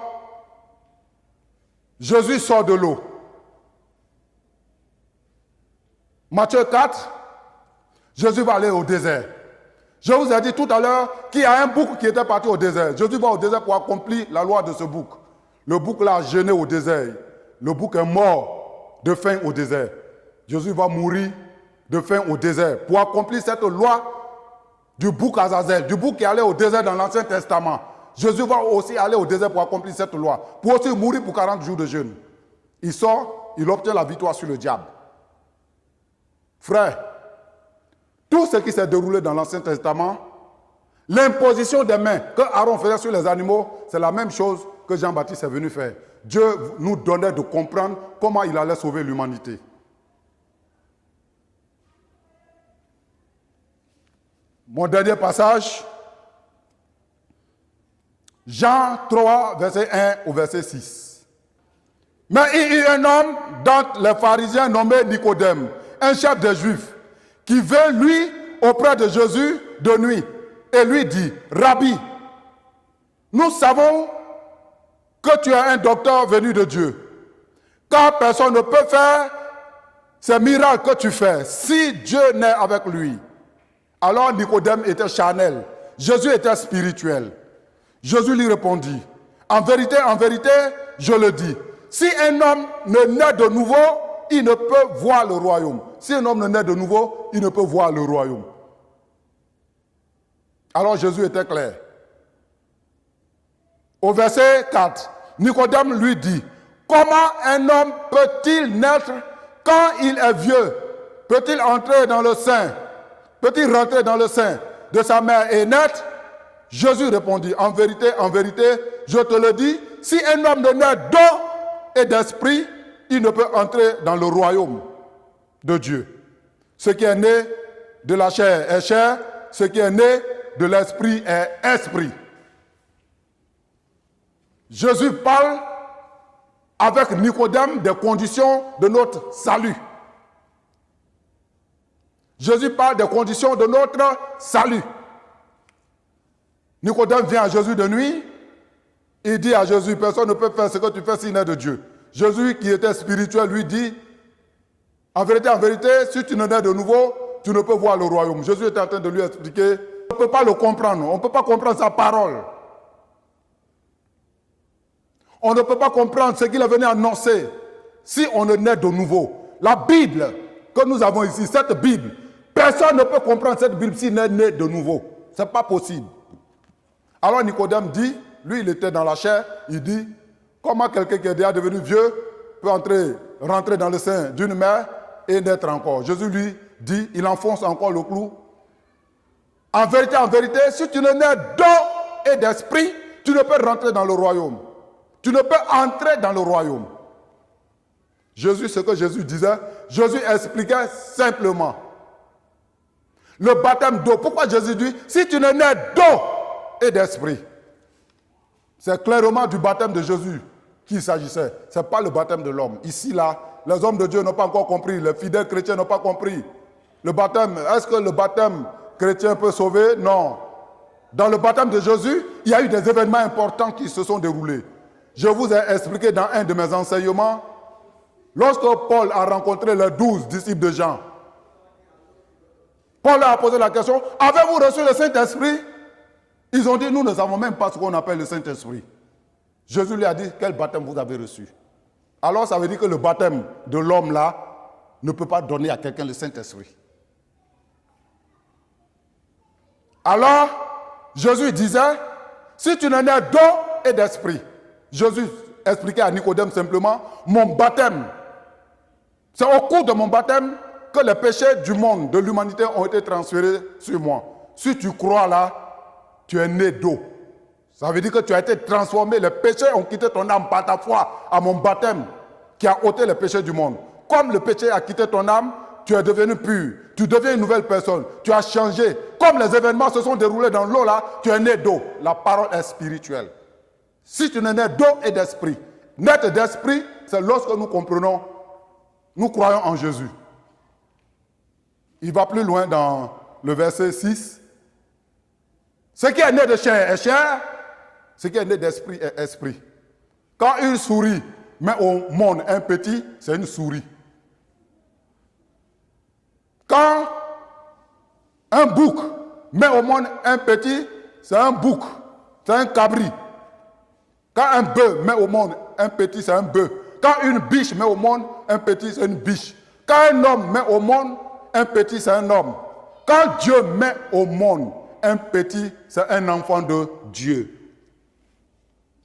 Jésus sort de l'eau. Matthieu 4, Jésus va aller au désert. Je vous ai dit tout à l'heure qu'il y a un bouc qui était parti au désert. Jésus va au désert pour accomplir la loi de ce bouc. Le bouc l'a gêné au désert. Le bouc est mort de faim au désert. Jésus va mourir de faim au désert pour accomplir cette loi du bouc Azazel, du bouc qui allait au désert dans l'Ancien Testament. Jésus va aussi aller au désert pour accomplir cette loi, pour aussi mourir pour 40 jours de jeûne. Il sort, il obtient la victoire sur le diable. Frère, tout ce qui s'est déroulé dans l'Ancien Testament, l'imposition des mains que Aaron faisait sur les animaux, c'est la même chose que Jean-Baptiste est venu faire. Dieu nous donnait de comprendre comment il allait sauver l'humanité. Mon dernier passage, Jean 3, verset 1 au verset 6. Mais il y eut un homme d'entre les pharisiens nommé Nicodème, un chef des Juifs, qui vint lui auprès de Jésus de nuit et lui dit, Rabbi, nous savons que tu es un docteur venu de Dieu, car personne ne peut faire ces miracles que tu fais si Dieu n'est avec lui. Alors Nicodème était charnel, Jésus était spirituel. Jésus lui répondit, en vérité, je le dis, si un homme ne naît de nouveau, il ne peut voir le royaume. Si un homme ne naît de nouveau, il ne peut voir le royaume. Alors Jésus était clair. Au verset 4, Nicodème lui dit, comment un homme peut-il naître quand il est vieux? Peut-il entrer dans le sein? Peut-il rentrer dans le sein de sa mère et naître? Jésus répondit, en vérité, je te le dis, si un homme ne naît d'eau et d'esprit, il ne peut entrer dans le royaume de Dieu. Ce qui est né de la chair est chair, ce qui est né de l'esprit est esprit. Jésus parle avec Nicodème des conditions de notre salut. Jésus parle des conditions de notre salut. Nicodème vient à Jésus de nuit, il dit à Jésus, personne ne peut faire ce que tu fais s'il n'est de Dieu. Jésus, qui était spirituel, lui dit, en vérité, si tu ne nais de nouveau, tu ne peux voir le royaume. Jésus était en train de lui expliquer, on ne peut pas le comprendre, on ne peut pas comprendre sa parole. On ne peut pas comprendre ce qu'il est venu annoncer si on ne naît de nouveau. La Bible que nous avons ici, cette Bible, personne ne peut comprendre cette Bible s'il n'est né de nouveau. Ce n'est pas possible. Alors Nicodème dit, lui il était dans la chair, il dit, comment quelqu'un qui est déjà devenu vieux peut rentrer dans le sein d'une mère et naître encore? Jésus lui dit, il enfonce encore le clou. En vérité, si tu ne nais d'eau et d'esprit, tu ne peux rentrer dans le royaume. Tu ne peux entrer dans le royaume. Jésus, ce que Jésus disait, Jésus expliquait simplement. Le baptême d'eau, pourquoi Jésus dit, si tu ne nais d'eau et d'esprit, c'est clairement du baptême de Jésus qu'il s'agissait. Ce n'est pas le baptême de l'homme. Ici, là, les hommes de Dieu n'ont pas encore compris, les fidèles chrétiens n'ont pas compris. Le baptême, est-ce que le baptême chrétien peut sauver? Non. Dans le baptême de Jésus, il y a eu des événements importants qui se sont déroulés. Je vous ai expliqué dans un de mes enseignements, lorsque Paul a rencontré les 12 disciples de Jean, Paul leur a posé la question, avez-vous reçu le Saint-Esprit? Ils ont dit, nous ne savons même pas ce qu'on appelle le Saint-Esprit. Jésus lui a dit, quel baptême vous avez reçu? Alors ça veut dire que le baptême de l'homme là ne peut pas donner à quelqu'un le Saint-Esprit. Alors, Jésus disait, si tu n'en es d'eau et d'esprit, Jésus expliquait à Nicodème simplement, mon baptême, c'est au cours de mon baptême que les péchés du monde, de l'humanité ont été transférés sur moi. Si tu crois là, tu es né d'eau. Ça veut dire que tu as été transformé, les péchés ont quitté ton âme par ta foi à mon baptême qui a ôté les péchés du monde. Comme le péché a quitté ton âme, tu es devenu pur, tu deviens une nouvelle personne, tu as changé. Comme les événements se sont déroulés dans l'eau là, tu es né d'eau. La parole est spirituelle. Si tu n'es né d'eau et d'esprit, naître d'esprit, c'est lorsque nous comprenons, nous croyons en Jésus. Il va plus loin dans le verset 6. Ce qui est né de chair est chair, ce qui est né d'esprit est esprit. Quand une souris met au monde un petit, c'est une souris. Quand un bouc met au monde un petit, c'est un bouc, c'est un cabri. Quand un bœuf met au monde un petit, c'est un bœuf. Quand une biche met au monde un petit, c'est une biche. Quand un homme met au monde un petit, c'est un homme. Quand Dieu met au monde un petit, c'est un enfant de Dieu.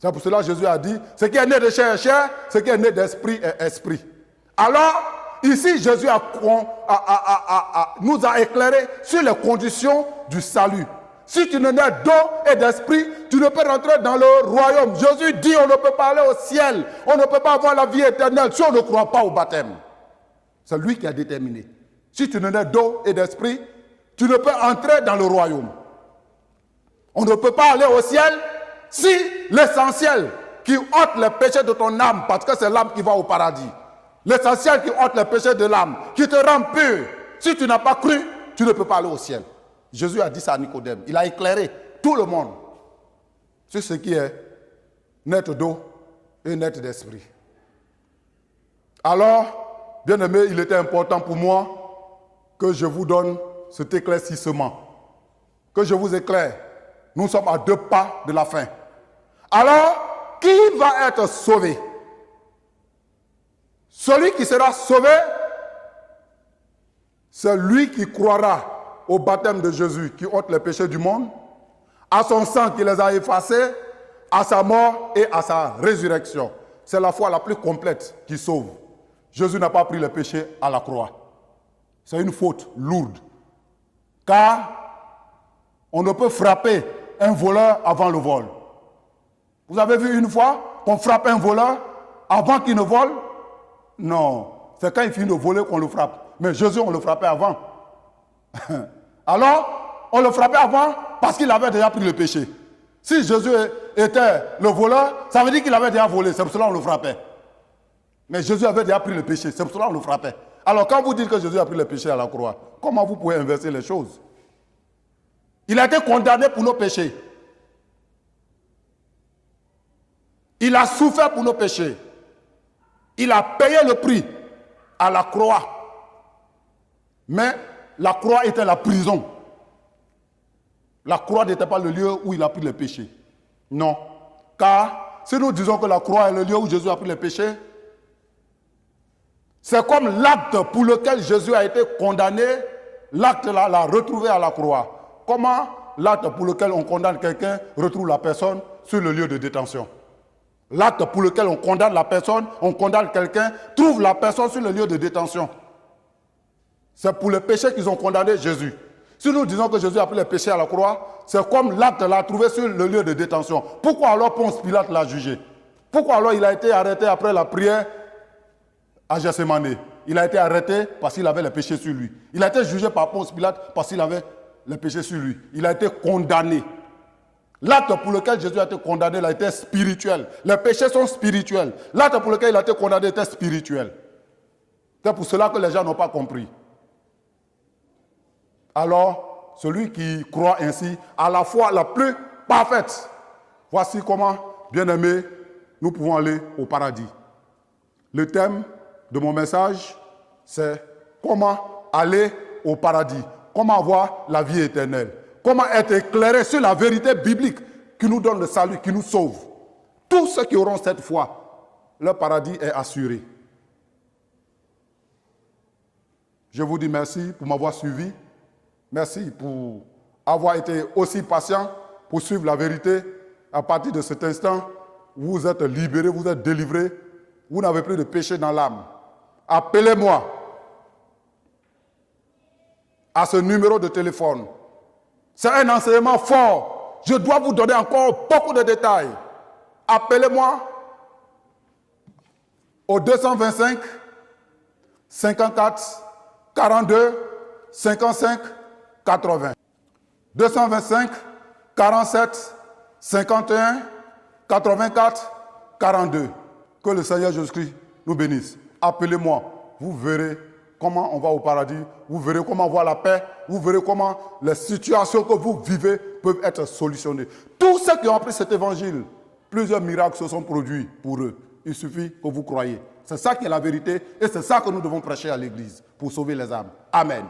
C'est pour cela que Jésus a dit, ce qui est né de chair est chair, ce qui est né d'esprit est esprit. Alors, ici, Jésus nous a éclairé sur les conditions du salut. Si tu n'es d'eau et d'esprit, tu ne peux rentrer dans le royaume. Jésus dit, on ne peut pas aller au ciel. On ne peut pas avoir la vie éternelle si on ne croit pas au baptême. C'est lui qui a déterminé. Si tu n'es d'eau et d'esprit, tu ne peux entrer dans le royaume. On ne peut pas aller au ciel si l'essentiel qui ôte les péchés de ton âme, parce que c'est l'âme qui va au paradis. L'essentiel qui ôte les péchés de l'âme, qui te rend pur. Si tu n'as pas cru, tu ne peux pas aller au ciel. Jésus a dit ça à Nicodème. Il a éclairé tout le monde sur ce qui est net d'eau et net d'esprit. Alors, bien-aimés, il était important pour moi que je vous donne cet éclaircissement, que je vous éclaire. Nous sommes à 2 pas de la fin. Alors, qui va être sauvé? Celui qui sera sauvé, c'est lui qui croira au baptême de Jésus qui ôte les péchés du monde, à son sang qui les a effacés, à sa mort et à sa résurrection. C'est la foi la plus complète qui sauve. Jésus n'a pas pris les péchés à la croix. C'est une faute lourde. Car on ne peut frapper un voleur avant le vol. Vous avez vu une fois qu'on frappe un voleur avant qu'il ne vole? Non, c'est quand il finit de voler qu'on le frappe. Mais Jésus, on le frappait avant. Alors, on le frappait avant parce qu'il avait déjà pris le péché. Si Jésus était le voleur, ça veut dire qu'il avait déjà volé, c'est pour cela qu'on le frappait. Mais Jésus avait déjà pris le péché, c'est pour cela qu'on le frappait. Alors quand vous dites que Jésus a pris le péché à la croix, comment vous pouvez inverser les choses? Il a été condamné pour nos péchés. Il a souffert pour nos péchés. Il a payé le prix à la croix. Mais la croix était la prison. La croix n'était pas le lieu où il a pris le péché. Non. Car si nous disons que la croix est le lieu où Jésus a pris le péché, c'est comme l'acte pour lequel Jésus a été condamné, l'acte-là l'a retrouvé à la croix. Comment l'acte pour lequel on condamne quelqu'un retrouve la personne sur le lieu de détention? L'acte pour lequel on condamne la personne, on condamne quelqu'un, trouve la personne sur le lieu de détention. C'est pour le péché qu'ils ont condamné Jésus. Si nous disons que Jésus a pris le péché à la croix, c'est comme l'acte l'a trouvé sur le lieu de détention. Pourquoi alors Ponce Pilate l'a jugé? Pourquoi alors il a été arrêté après la prière à Gethsémane? Il a été arrêté parce qu'il avait le péché sur lui. Il a été jugé par Ponce Pilate parce qu'il avait le péché sur lui. Il a été condamné. L'acte pour lequel Jésus a été condamné a été spirituel. Les péchés sont spirituels. L'acte pour lequel il a été condamné était spirituel. C'est pour cela que les gens n'ont pas compris. Alors, celui qui croit ainsi a la foi la plus parfaite. Voici comment, bien-aimés, nous pouvons aller au paradis. Le thème de mon message, c'est comment aller au paradis, comment avoir la vie éternelle, comment être éclairé sur la vérité biblique qui nous donne le salut, qui nous sauve. Tous ceux qui auront cette foi, leur paradis est assuré. Je vous dis merci pour m'avoir suivi. Merci pour avoir été aussi patient pour suivre la vérité. À partir de cet instant, vous êtes libérés, vous êtes délivrés. Vous n'avez plus de péché dans l'âme. Appelez-moi à ce numéro de téléphone. C'est un enseignement fort. Je dois vous donner encore beaucoup de détails. Appelez-moi au 225 54 42 55 80. 225 47 51 84 42. Que le Seigneur Jésus-Christ nous bénisse. Appelez-moi. Vous verrez comment on va au paradis. Vous verrez comment voir la paix. Vous verrez comment les situations que vous vivez peuvent être solutionnées. Tous ceux qui ont appris cet évangile, plusieurs miracles se sont produits pour eux. Il suffit que vous croyez. C'est ça qui est la vérité et c'est ça que nous devons prêcher à l'église pour sauver les âmes. Amen.